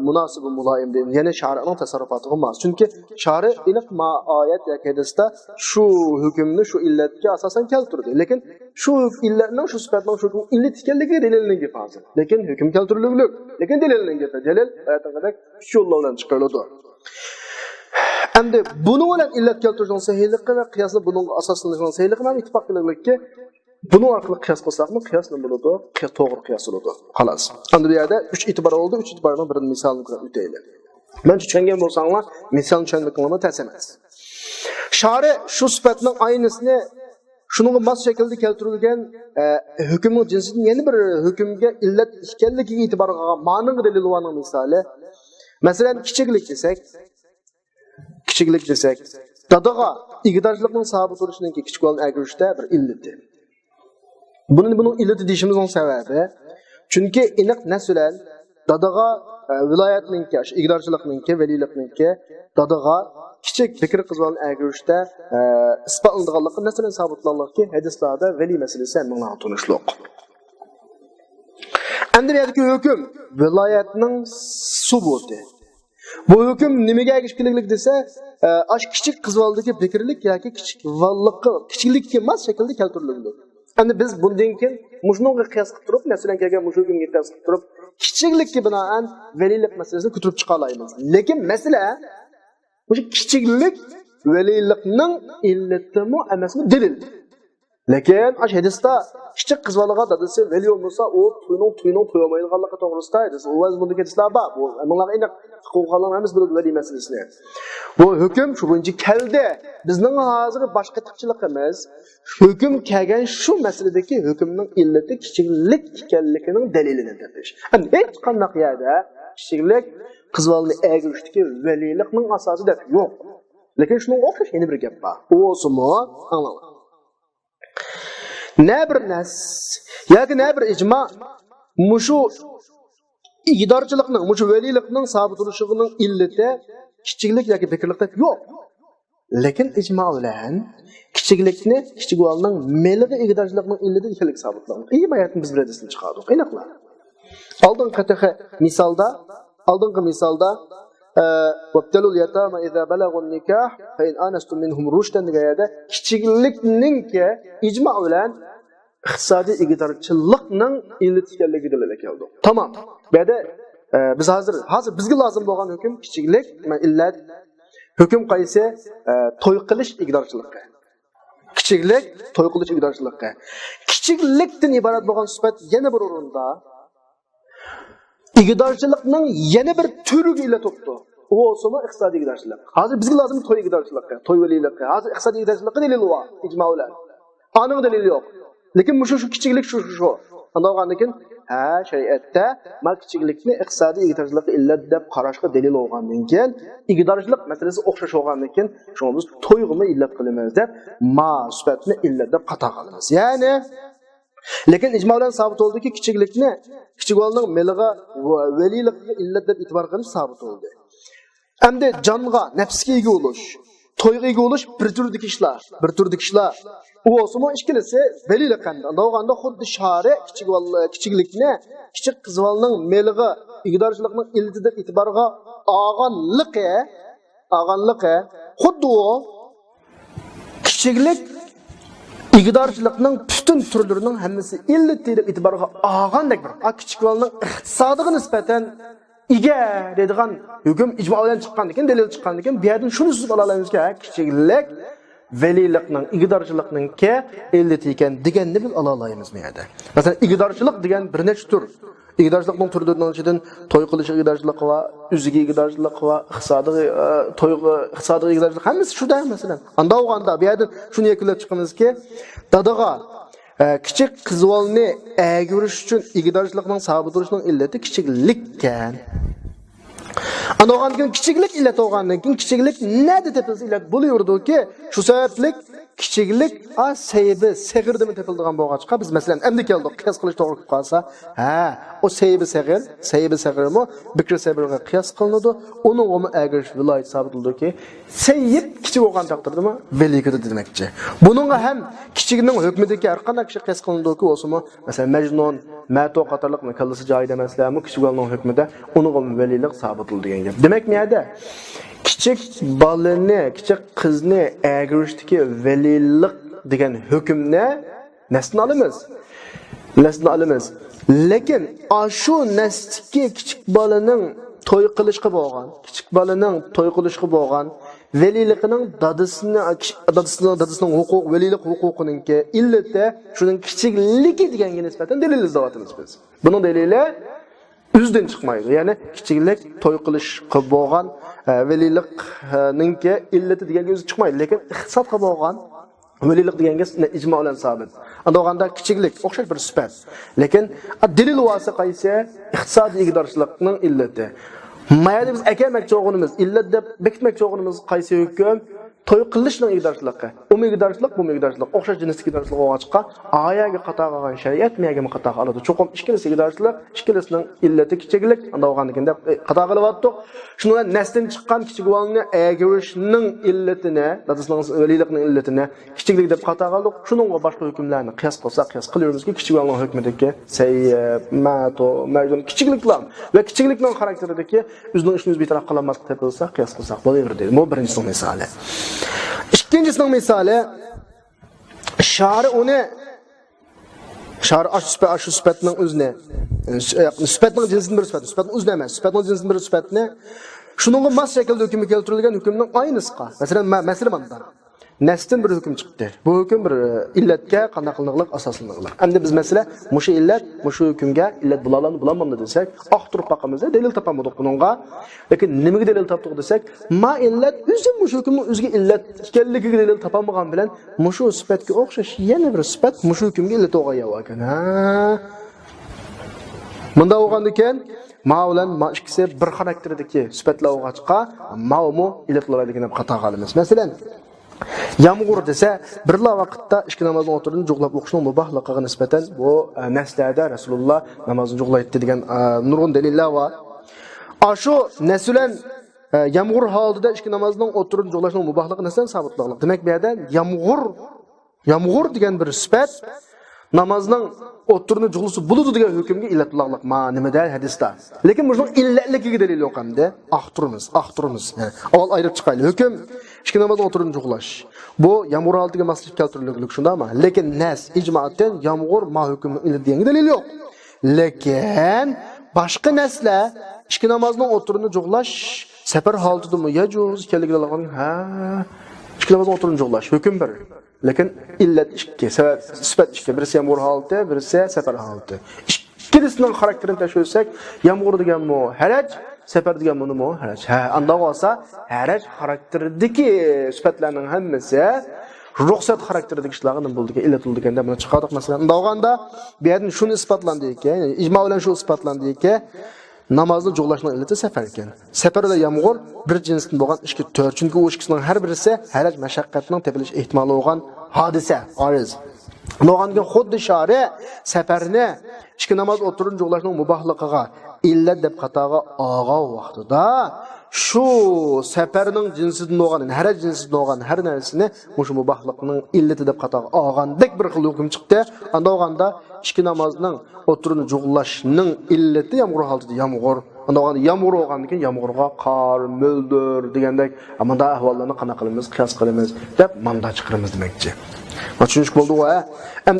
munosib muloyim deydi. Ya'ni şari'ning tasarrufati emas. Chunki shari aniq ma oyat yoki hadisda shu hukmni shu illatga asosan keltirdi. Lekin shu illatning shu sifatning shu illat ekanligi dalillangan hozir. Lekin hukm keltiriluglik. Lekin dalillangan dalil aytganidek shu bilan chiqariladi. Endi buni bilan illat keltirishning sahihligi va qiyosni buning asoslanishning sahihligi bilan ittifoq qilaylikki, buni orqali qiyos qilsakmi, qiyos nima bo'ladi? To'g'ri qiyos bo'ladi. Xolos. Endi bu yerda 3 e'tibor oldi, 3 e'tiborning birini misolini ko'rib o'taylik. Men tushungan bo'lsanglar, misolni tushunmoqni tas emas. Shari shu sifatning aynısini shunga mos shaklda keltirilgan hukmning jinsining yana bir hukmga illat ekanligiga e'tibor qilgan ma'noning dalil bo'lgan misoli. Masalan, kichiklik desek, dadaga igidorchilikning sabit bo'lishining kichik bo'lgan agirishda bir illati. Buning illati deyishimizning sababi, chunki aniq naslan dadaga viloyatningki, igidorchilikningki, valilikningki dadaga kichik fikr qizg'on agirishda isbotlanganligi naslan sabitlanganligi hadislarda vali masalasi menga tunishliq. Endi bu yerdagi hukm viloyatning subuti. Bu hukm nimaga erishkilik desa, ash kichik qizvaldagi bekrlik yoki kichik valliqqa, kichiklikka emas shaklda keltiriladi. Endi biz bundan keyin mushunga qiyos qilib turib, masalan kelgan mushugimga qiyos qilib turib, kichiklikka binoan valilik masalasini ko'tarib chiqa olamiz. Lekin masala bu kichiklik valilikning illatimi emasmi dalil. Lekin ash hadisda kichik qizvalaga dadasi vali bo'lsa, o to'yning to'yamaydiganligi to'g'risida hadis. O o'z bunday hadislar bor. Bu ammolar aniq huquqlar emas bu vali masalasini. Bu hukm shu bo'yicha keldi. Bizning hozir boshqa tiqchilik emas. Hukm kelgan shu masaladagi hukmning illati kichiklik ekanligining dalilini topsh. Hech qanday yerda kichiklik qizvalni egrishdiki valilikning asosi deb yo'q. Lekin shunga o'xshash yana bir gap bor. U o'simi anglang. Ne bir nas yoki ne bir icma mushu igidorchilikning, mushu valilikning sabit bo'lishining illati kichiklik yoki bekrlikda yo'q. Lekin icma bilan kichiklikni kichik o'g'ilning meliga igidorchilikning illati ekanligi sabitlangan. Ey bayatni biz biradisini chiqardik. Aniqlar. Oldingi misolda وابتلوا اليتامى إذا بلغوا النكاح فإن آنستم منهم رشدا deganda kichiklikningki ijmo bilan iqtisodiy igidorchilikning illati ekanligi dalil keldi. Tamam. Bu yerda biz hozir bizga lozim bo'lgan hukm kichiklik, illat hukm qaysi to'y qilish igidorchilikka. Kichiklik to'y qilish igidorchilikka. Kichiklikdan iborat bo'lgan sifat yana bir o'rinda igidorchilikning yana bir turiga illat topdi. O o'simi iqtisodiy igidorchilik. Hozir bizga lozim to'y igidorchilikka, to'y valilikka. Hozir iqtisodiy igidorchilikka dalil bor, ijmo bilan. Aniq dalil yo'q. Lekin shu kichiklik shu. Andagandan keyin shariatda mal kichiklikni iqtisodiy igidorchilikka illat deb qarashga dalil bo'lgandan keyin igidorchilik masalasi o'xshash bo'lgandan keyin shuni biz to'yg'imi illat qilamiz deb sifatni illat deb qata qilamiz. Ya'ni lekin ijmo bilan sabit bo'ldiki kichiklikni kichik o'g'ilning meliga valilikka illat deb e'tibor qilish sabit bo'ldi. Endi jonga, nafsga ega bo'lish, to'yga ega bo'lish bir turdagi ishlar. U o'simi ikkilisi valilik qanda. Dog'anda xuddi shari kichiklikni kichik qizvalning meliga igidorchilikning illati deb e'tiborga olganligi xuddi o kichiklik igidorchilikning butun turlarining hammasi illati deb e'tiborga olgandek bir kichik qizvalning iqtisodiga nisbatan ega deydigan hukm ijmo bilan chiqqandan keyin dalil chiqqandan keyin bu yerdan shuni siz ola olamizki kichiklik valilikning igidorchilikningki illati ekan deganni biz ola olamiz bu yerda. Masalan, igidorchilik degan bir necha tur. Igidorchilikning turlarining ichidan to'y qilish igidorchilik va o'ziga igidorchilik va iqtisodiy igidorchilik hammasi shuda masalan. Anda o'g'anda bu yerda shuni yakunlab chiqamizki, dadaga kichik qizvolni agirish uchun igidorchilikning sabit bo'lishining illati kichiklikkan. Ano'g'andan kichiklik illat olgandan keyin kichiklik nima deb tepilsa illat bo'laverdi-ki, shu sabablik kichiklik seybi segirdi mi tepildigan bo'lg'achqa biz masalan endi keldik qiyos qilish to'g'ri kelib qolsa o seybi segir mi bikri segirga qiyos qilinadi uning o'mi agar viloyat sabitlidiki seyib kichik bo'lgan taqdirdami velikudi demakchi buningga ham kichikning hukmidagi har qanday kishi qiyos qilinadiki o'simi masalan majnun mato qatorliq kallasi joyida masalan kichik bo'lgan hukmida uning o'mi velilik sabitlidi degan gap demak niyada kichik balani, kichik qizni agrishdiki velilik degan hukmni nasni olamiz. Lekin shu nasdagi kichik balaning to'y qilishga bo'lgan, veliligining dadasining huquq, velilik huquqininki illati shuning kichikligi deganga nisbatan dalil izlayapmiz biz. Buning dalili üzden çıkmaydı. Yani kichiklik to'y qilishga bo'lgan velilikninki illati deganga o'zi chiqmaydi. Lekin ixtisosga bo'lgan velilik deganga ijmo bilan sabit. Unda o'ganda kichiklik o'xshash bir sifat. Lekin dalil vasi qaysi iqtisodiy igdorchilikning illati. Mayda biz akamakchi o'g'inimiz illat deb bekitmakchi o'g'inimiz qaysi hukm to'y qilishning igdorchiligi. Bu igdorchilik o'xshash jinsdagi igdorchilik o'g'achqa ayaga qator qilgan shariat miyaga qator qiladi. Cho'qim ikkilisi igdorchilik, ikkilisining illati kichiklik. Unda o'g'andaganda qator qilyaptiq. Shundan nasdan chiqqan kichik o'g'alni agirishning illatini, dadasining velilikning illatini kichiklik deb qator qildik. Shuningga boshqa hukmlarni qiyos qilsak, qiyos qilaveramizki, kichik o'g'alning hukmidagi sayyib, mato, majnun kichikliklar va kichiklikning xarakteridagi o'zining ishini betaraf qilmaslik deb bo'lsa, qiyos qilsak bo'laveradi. Bu birinchi misoli. İkincisinin misali şari aşı süpetinin özüne süpetinin cinsinin bir süpeti süpetinin özüne emas süpetinin cinsinin bir süpetine şununla mas şekilde hükümü keltirilgen hükümünün aynısı mesela banda Nestin bir hüküm çıktı. Bu hüküm bir illetke kanaklıqlık asaslıqlar. Hem de biz mesela muşu illet, muşu hükümge illet bulamamdı desek, ahturup bakamızda delil tapamadık bununla. Lakin nemigi delil taptık desek, ma illet, üzüm muşu hükümün üzge illet, kelligi delil tapamagan bilen, muşu süpetki okşaş, yeni bir süpet, muşu hükümge illet oğaya vaken. Bunda oğandıken, ma ulan ma ikisi bir karakterdeki süpetle oğaçqa, ma umu illet olaydığına qata qalımız. Mesela, Yağmur dese birla vaqtda ikki namazın oturduğunu jo'qlab o'qishning mubahligiga nisbatan bu naslarda Rasululloh namozini jo'qlaydi degan nurg'un dalillar bor. Shu nasulan yağmur holida ikki namozning oturduğunu jo'qlashning mubahligi nisbatan sabitliq. Demak bu yerda yağmur degan bir sifat namozning oturduğunu jo'qlasi bo'ladi degan hukmga illatliqlik ma nimada hadisda. Lekin buning illatligiga dalil yo'q hamda ahturimiz. Yani avval ayırıp chiqaylik. Hukm ikki namozda oturduğunu jo'qlash. Bu yağmur aldığı masrif keltirilirlik şunda ama lekin nas icmaatdan yağmur ma hükmü ile diyen delil yok. Lekin başka nesle ikki namazning oturduğunu jo'qlash safar holatida yajuz kelgilagan ikki namazning oturduğunu jo'qlash hukm bir. Lekin illat ikki sifat ikki birisi yağmur holati birisi safar holati. İkisining xarakterini tashuvsak yağmur degan mu haraj Sefer degan buni mu? Haraj. Anda olsa haraj xarakterdagi sifatlarning hammasi ruxsat xarakterdagi ishlarning bo'ldiga illatildiganda buni chiqardik masalan. Unda olganda bu yerdan shuni isbotlandi ekan, ya'ni ijmo bilan shu isbotlandi ekan, namozni jo'qlashning illati safar ekan. Safarda yağmur bir jinsdan bo'lgan ishki to'r, chunki u ikkisining har birisi haraj mashaqqatning tepilish ehtimoli bo'lgan hodisa, ariz. No'g'angan xuddi shari safarni ikki namoz o'tirib jo'qlashning mubohligiga illat deb qatag'a olgan vaqtida shu safarning jinsidan bo'lgan, haraj jinsidan bo'lgan har narsani shu mubohliqning illati deb qatag'a olgandek bir xil hukm chiqdi. Anda olganda ikki namozning o'tirib jo'qlashning illati yağmur holatida yağmur. Anda olganda yağmur olgandan keyin yağmurga qor, mo'ldir degandek amanda ahvollarni qana qilamiz, qiyos qilamiz deb manda chiqaramiz demakchi. Tushunishib bo'ldi va ham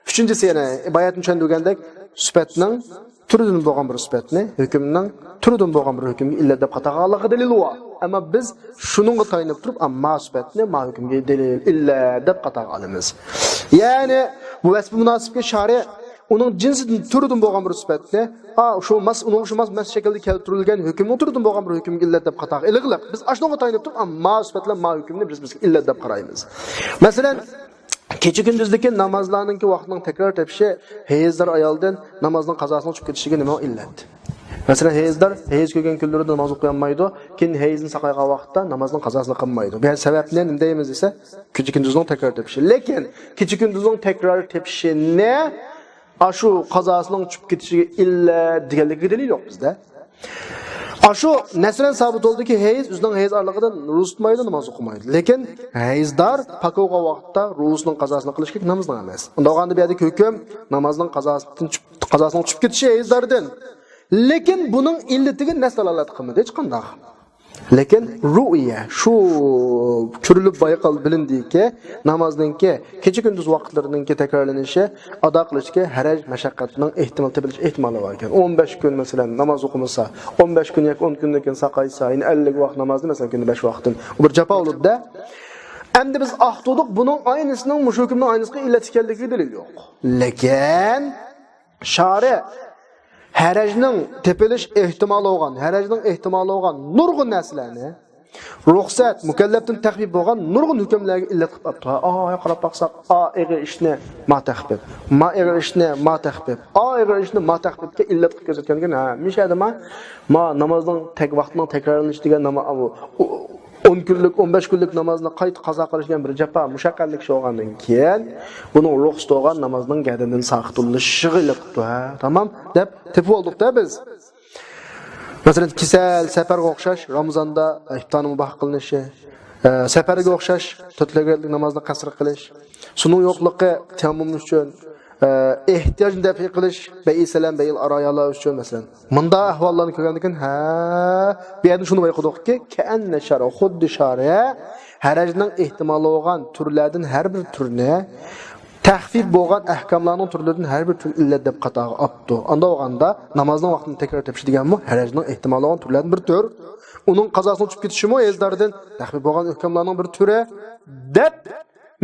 uchinchisi yana bayatni tushundirgandek sifatning turidan bo'lgan bir sifatni hukmning turidan bo'lgan bir hukmga illat deb qatag'alig'i dalil bor. Ammo biz shuningga tayinib turib amma sifatni ma hukmga dalil illat deb qataga olamiz. Ya'ni bu vasf munosibga shari uning jinsidan turidan bo'lgan bir sifatni shu mas shaklda keltirilgan hukmning turidan bo'lgan bir hukmga illat deb qataga ilig'liq. Biz ashunga tayinib turib amma sifatlar ma hukmni biz illat deb qaraymiz. Masalan kecha kunduzdagi namozlarning vaqtining takror tepishi hayzlar ayoldan namozning qazosini tushib ketishiga nima illat? Mesela heyizler, heyiz köken külleri namaz okuyanmaydı. Keyin heyizin saqaygan vaqtda namazning qazosini qilmaydi. Bu sabab ne deymiz esa, kecha kunduzning takror tepishi. Lekin kecha kunduzning takror tepishini ashu qazosining tushib ketishiga illa deganligi dalil yo'q bizda. Ashu nasran sabit oldiki heyiz o'zining heyiz arlig'idan rusmaydi, namoz o'qimaydi. Lekin heyizdar pakoga vaqtda rusning qazosini qilishga namozdan emas. Unda o'g'anda bu yerda hukm namozning qazosining tushib ketishi heyizlardan. Lekin buning illatiga nasalalat qilmadi hech qanday. Lekin ru'ya shu ko'rilib bayqal bilindiki namozningki kecha kunduz vaqtlariningki takrorlanishi ado qilishga haraj mashaqqatning ehtimol tepilish ehtimoli bor ekan. 15 kun masalan namoz o'qimasa, 15 kun yoki 10 kundan keyin saqaysa, ya'ni 50 vaqt namozni masalan kunda 5 vaqtdan bir japa bo'ldi-da. Endi biz aqto'diq buning aynisining mush hukmning aynisiga illat ekanligiga dalil yo'q. Lekin shari harajning tepilish ehtimoli bo'lgan nurg'un narsalarni ruxsat mukallafdan taxfif bo'lgan nurg'un hukmlarga illat qilib turibdi. Qarab baqsaq, ig'ir ishni ma taxfif, ig'ir ishni ma taxfif, ig'ir ishni ma taxfifga illat qilib ko'rsatgangan. Mishadimi? Namozning vaqtining takrorlanishi degan 10 kunlik, 15 kunlik namozni qayta qazo qilishgan bir japa mushaqqatlik bo'lgandan keyin buning ruxsat bo'lgan namozning gadanidan saqitulishiga illat qilibdi. Tamam deb tepib oldik-da biz. Masalan, kisal, safarga o'xshash Ramazonda iftorni mubah qilinishi, safarga o'xshash to'tlaganlik namozni qasr qilish, suning yo'qligi tayammum uchun, ehtiyojni dafi qilish, baysalam bayil arayalar uchun masalan. Bunda ahvollarni ko'rgandan keyin bu yerda shuni bayqadikki, ka'anna shara xuddi shari'a harajning ehtimoli bo'lgan turlardan har bir turni taxfif bo'lgan ahkamlarning turlaridan har bir tur illat deb qatag'i olibdi. Unda o'ganda namozning vaqtini takror tepish deganmi? Harajning ehtimoli bo'lgan turlardan bir tur. Uning qazosini tushib ketishimi ezlardan taxfif bo'lgan ahkamlarning bir turi deb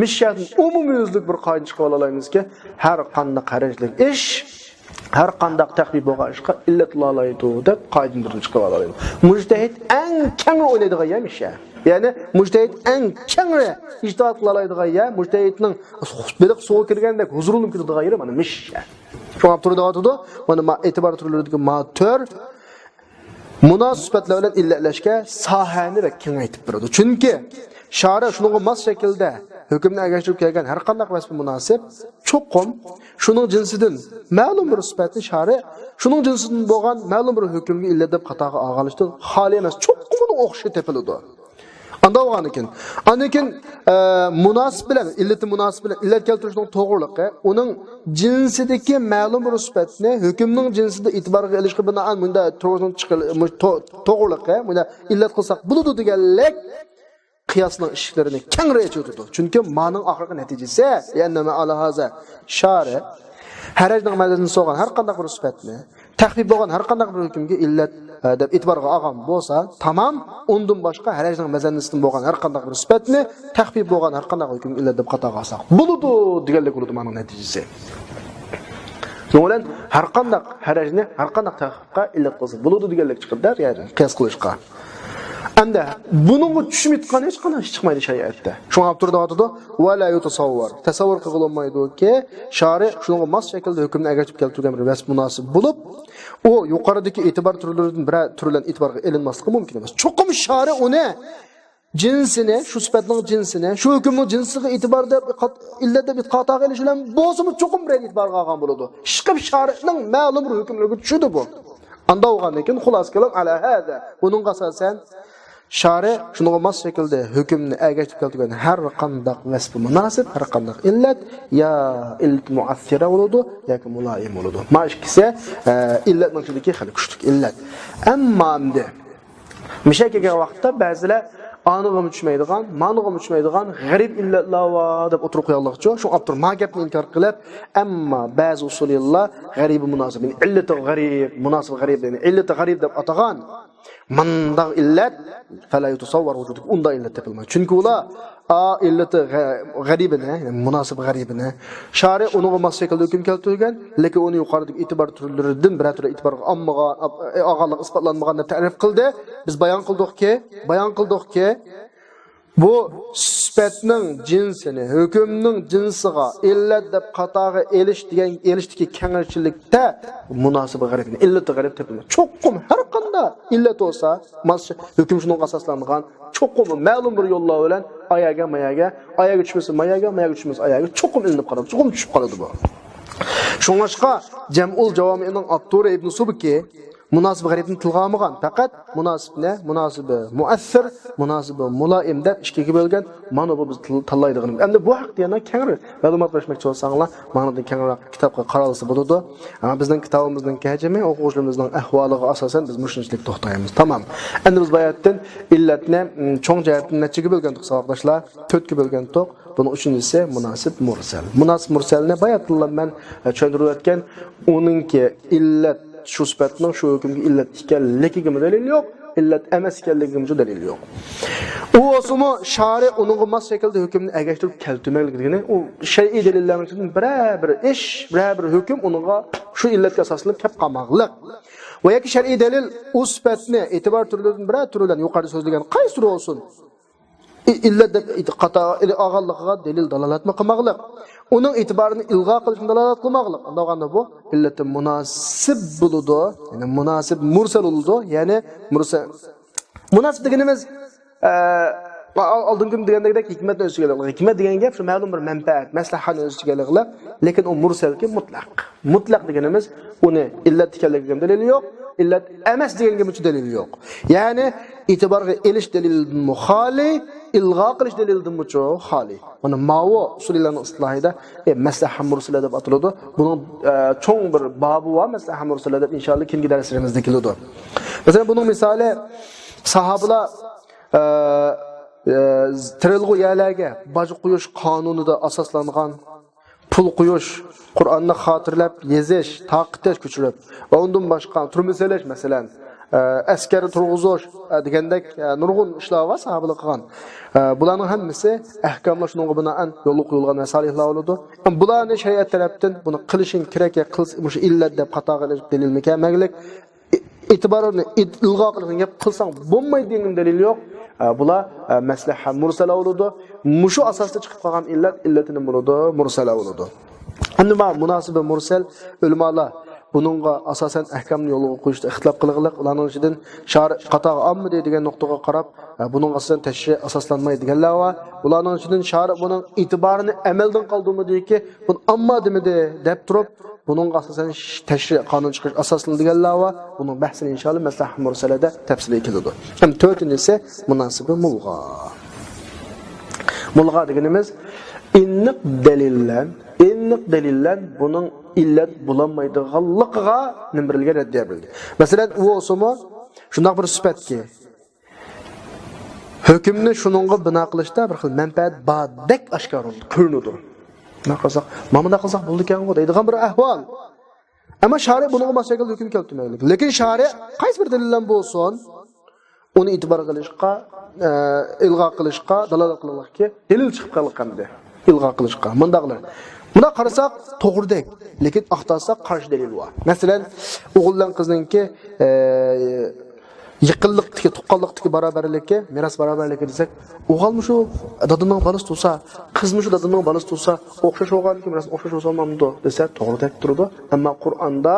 mishshatning umumiy o'zlik bir qoida chiqib olamizki, har qanday qarashlik ish, har qanday taxfif bo'lgan ishga illat lolaydi deb qoidaning birini chiqib olamiz. Mujtahid eng keng o'ylaydigan yamish. Yani mujtahid eng kengri ijtihod qila oladigan ya mujtahidning biliq suv kirgandek huzurli kiradigan yeri mana mish. Shunga turdi o'tdi. Mana e'tibor turlaridagi motor munosabatlar bilan illalashga sohani va kengaytib beradi. Chunki shariat shunga mos shaklda hukmni agashtirib kelgan har qanday vasf munosib cho'qim shuning jinsidan ma'lum bir sifatni shariat shuning jinsidan bo'lgan ma'lum bir hukmga illat deb qatag'i olganishdan xoli emas, cho'qimni o'xshi tepiladi. Anda o'g'anikin. Anikin munosib bilan, illati munosib bilan illat keltirishning to'g'riligi, uning jinsidagi ma'lum bir sifatni hukmning jinsida e'tiborga olishga binoan bunda to'g'riligi, bunda illat qilsak bo'ladi deganlik qiyosning ishlarini kengaytirib o'tadi. Chunki ma'ning oxirgi natijasi, ya'ni ala haza shari harajning madadini so'g'an har qanday bir sifatni taxfif bo'lgan har qanday bir hukmga illat deb e'tiborga olgan bo'lsa, tamam, undan boshqa harajning mazannisidan bo'lgan har qanday bir sifatni taxfif bo'lgan har qanday hukmga illat deb qatag'i olsak bo'ladi deganlik bo'ladi ma'ning natijasi. Yo'lan har qanday harajni har qanday taxfifga illat qilsa bo'ladi deganlik chiqadi, ya'ni qiyos qilishga. Anda buningga tushib yetgan hech qanday chiqmaydi shariatda. Shunga olib turdi o'tdi, va la yutasavvar. Tasavvur qilolmaydi-ki, shari shunga mos shaklda hukmni agashib keltirgan bir vasf munosib bo'lib, u yuqoridagi e'tibor turlaridan bir turlan e'tiborga ilinmasligi mumkin emas. Cho'qim shari uni jinsini, shu sifatning jinsini, shu hukmning jinsiga e'tibor deb illat deb qatag'i elish bilan bo'lsa-mu cho'qim bir e'tiborga olgan bo'ladi. Ishqib sharining ma'lum bir hukmlarga tushdi bu. Anda o'g'andan keyin xulos qilib ala hada. Buning asosan shari shunga mos shaklda hukmni agashib keltirgan har qanday vasf munosib, har qanday illat ya illat muassira bo'ladi yoki muloyim bo'ladi. Mana ikkisi illatning ichidagi xil kuchli illat. Ammo endi misha kelgan vaqtda ba'zilar aniga tushmaydigan, ma'noga tushmaydigan g'arib illatlar va deb o'tirib qo'yganlikcha, shu Abdur Magabni inkor qilib, ammo ba'zi usuliylar g'arib munosib, illati g'arib, munosib g'arib deb, illati g'arib deb atagan mandaq illat fala yutasawwar vujudi unda illat tepilmaydi. Chunki ular illati g'aribini, munosib g'aribini shari uniga mos shaklda hukm keltirgan, lekin uni yuqoridagi e'tibor turlaridan bir tur e'tiborga olganlik isbotlanmagan deb ta'rif qildi. Biz bayon qildikki, bu sifatning jinsini, hukmning jinsiga illat deb qatog'i elishdiki kengirchilikda munosib g'aribni illati g'arib topiladi. Cho'qqum har qanday illat bo'lsa, hukm shuning asoslangan, cho'qqum ma'lum bir yo'llar bilan ayaga tushmasa mayaga tushmasa ayaga cho'qqum ilinib qoladi, cho'qqum tushib qoladi bu. Şoňaşqa Jam'ul Jawami'ning avtori Ibn Subki munosib g'aribni tilga olmagan, faqat munosibni, munosibi muassir, munosibi muloim deb ikkiga bo'lgan. Mana bu biz tanlaydiganimiz. Endi bu haqda yana keng ma'lumot bermoqchi bo'lsanglar, mana bu kengroq kitobga qaralsa bo'ladi. Ama bizning kitobimizning hajmi, o'quvchilarimizning ahvoliga asosan biz mushunchalik to'xtaymiz. Tamam. Endi biz bayatdan illatni cho'ng jihatdan nechaga bo'lgandik savoqdoshlar? 4 ga bo'lgandik. Bunun üçüncüsü munasib mursal. Munasib mursalni bayatullah men tushuntirib o'tgan, onunki illat şu sifatning şu hukmga illat ekanligiga dalil yo'q, illat emas ekanligiga dalil yo'q. U osmo shari uningga mos shaklda hukmni agashtirib keltirmaligini, u shar'iy dalillarning bir ish, bir hukm uningga şu illatga asoslanib kelib qolmoqlik. Va yoki shar'iy dalil u sifatni e'tibor turlaridan yuqori so'zlagan qaysi turi bo'lsin? İllat deb qata og'anligiga dalil dalolat qilmoqlik. Uning e'tiborini ilg'o qilishni dalolat qilmoqlik. Undaganda bu illati munosib bo'ladi, ya'ni munosib mursal bo'ladi, ya'ni mursal. Munosib deganimiz oldingi degandek hikmat o'ziga hikmat degan gap shu ma'lum bir manfaat, maslahat o'ziga lekin u mursalki mutlaq. Mutlaq deganimiz uni illat ekanligiga dalil yo'q. İllat emas deganga much dalil yo'q. Ya'ni e'tiborga elish dalildan muxoli, ilg'o qilish dalildan much xoli. Mana ma'vo usullarning islohida maslaha mursala deb ataladi. Buning cho'ng bir bobi va maslaha mursala deb inshaalloh keyingi darslarimizda keladi. Masalan, buning misoli sahobalar tirilg'u yerlarga boj qo'yish qonunida asoslangan pul qo'yish, Qur'onni xotirlab yezish, taqtish ko'chirib va undan boshqa turmusalash, masalan, askar turg'izish degandek nurg'un ishlar va sahobalar qilgan. Bularning hammasi ahkomlar shunga binoan yo'l qo'yilgan masalihlar bo'ladi. Bularni shariat tarafdan buni qilishing kerak, qilsa illat deb qatoga dalil ekanliglik, e'tiborini ilg'o qilgan gap qilsang bo'lmaydi degan dalil yo'q. Bular maslaha mursala bo'ladi. Mushu asosda chiqib qolgan illatini bo'ladi, mursala bo'ladi. Endi bu munosib mursal ulamalar buningga asosan ahkomni yo'liga qo'yishda ixtilof qilganlar, ularning ichidan shari qatoq olmadi degan nuqtaga qarab, buning asosan tashri asoslanmaydi deganlar va ularning ichidan shari buning e'tiborini amaldan qoldirmadiki, bu ammadimidi deb turib, buning asosan tashri qonun chiqarish asoslanadi deganlar va buning bahsini inshaalloh maslahat mursalada tafsilga keladi. Ham to'rtinchisi munosibi mulg'a. Mulg'a deganimiz inniq dalillan bunun illat bulanmaydiganligiga nimbirilga raddiya bildi. Masalan, u osmo shunday bir sifatki hukmni shuningga bino qilishda bir xil manfaat bordek oshkor ko'rinadi. Mana qilsak bo'ldi ekan deydigan bir ahvol. Ammo shariat bunga masakal hukm keltirmaydi. Lekin shariat qaysi bir dalildan bo'lsin, uni e'tibor qilishga, ilg'o qilishga, dalolat qilishga dalil chiqib qolganda, ilg'o qilishga. Buna qarasak to'g'ridek, lekin aqtasak qarshi dalil bor. Masalan, o'g'ildan qizningki yaqinlikdagi, tuqqanlikdagi barobarlikka, miras barobarlikka desak, o'g'ilmi shu dadining balasi tursa, qizmi shu dadining balasi tursa, o'xshash o'g'ilki miras o'xshash bo'lmamdi desa, to'g'ridek turadi. Ammo Qur'onda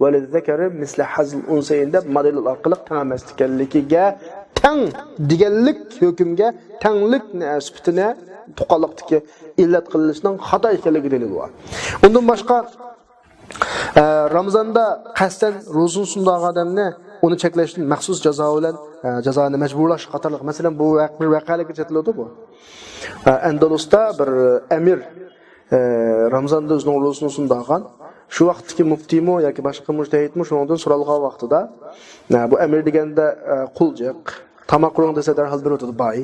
valizzakari misli hazl unsayinda model orqali tengmas ekanligiga, teng deganlik hukmga tenglik sifatini tuqqanlikdagi illat qilinishning xato ekanligi dalil bor. Undan boshqa Ramazonda qasdan ro'zun sundan odamni uni cheklashning maxsus jazo bilan jazoni majburlash qatorliq. Masalan, bu bir vaqalikka chetiladi bu. Andalusda bir amir Ramazonda o'zining ro'zusini sundan shu vaqtdagi muftiymi yoki boshqa mujtahidmi shundan so'ralgan vaqtida bu amir deganda quljiq tamoqrong desa darhol bir o'tadi boy.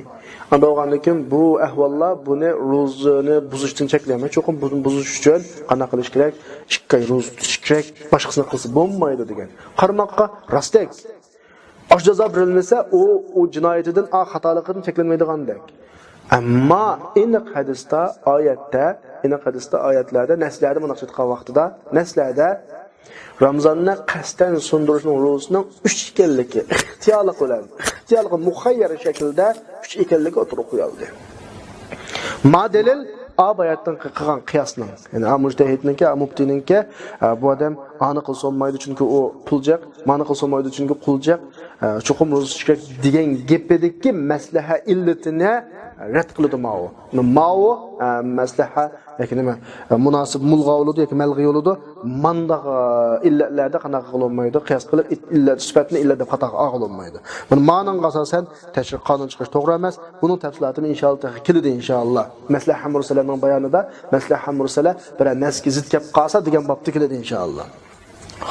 Anda o'g'anlikin bu ahvollar buni ro'zani buzishdan cheklayman. Cho'qim buni buzish uchun qanday qilish kerak? 2 oy ro'z tutish kerak, boshqasini qilsa bo'lmaydi degan. Qarmoqqa rostek. Osh jazo berilmasa, u jinoyatidan xatoligidan cheklanmaydigandek. Ammo aniq hadisda oyatlarda naslarda munosabat qilgan vaqtida naslarda Ramazanni qasdan sundurishning ro'zasining 3 ekanligi ixtiyorlik bilan, ixtiyorlik muxayyar shaklda 3 ekanligi o'tirib qo'yildi. Madalil abayatdan qilgan qiyosning, ya'ni mujtahidniki, muftiniki bu odam ani qilsa olmaydi chunki u puljiq, mani qilsa olmaydi chunki quljiq, chuqum ro'za tutishga degan gap ediki, maslaha illatini rad qiladi mao. Mao maslaha yoki nima munosib mulg'a bo'ladi yoki malg'i bo'ladi. Mandaq illatlarda qanaqa qilinmaydi, qiyos qilib illat sifatini illat deb xato qilolmaydi. Buni ma'noga asosan tashriq qonun chiqish to'g'ri emas. Buning tafsilotini inshaalloh keladi inshaalloh. Maslaha mursallarning bayonida maslaha mursala bir nasga zid kelib qolsa degan bobda keladi inshaalloh.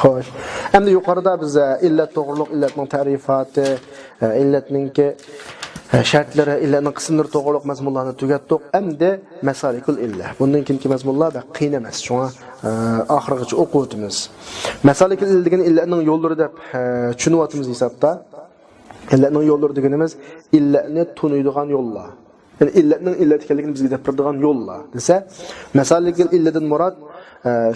Xo'sh. Endi yuqorida biz illat to'g'riliq, illatning ta'rifati, illatningki shartlari, illatning qismlari to'g'riliq mazmunlarni tugatdik. Endi masalikul illa. Bundan keyingi mazmunlar da qiyin emas. Shunga oxirigacha o'qib masalikul illa degan illatning yo'llari deb tushunyapmiz hisobda. Illatning yo'llari deganimiz illatni tunuydigan yo'llar. Yani illatning illat ekanligini bizga gapiradigan yo'llar desa, masalikul illadan murod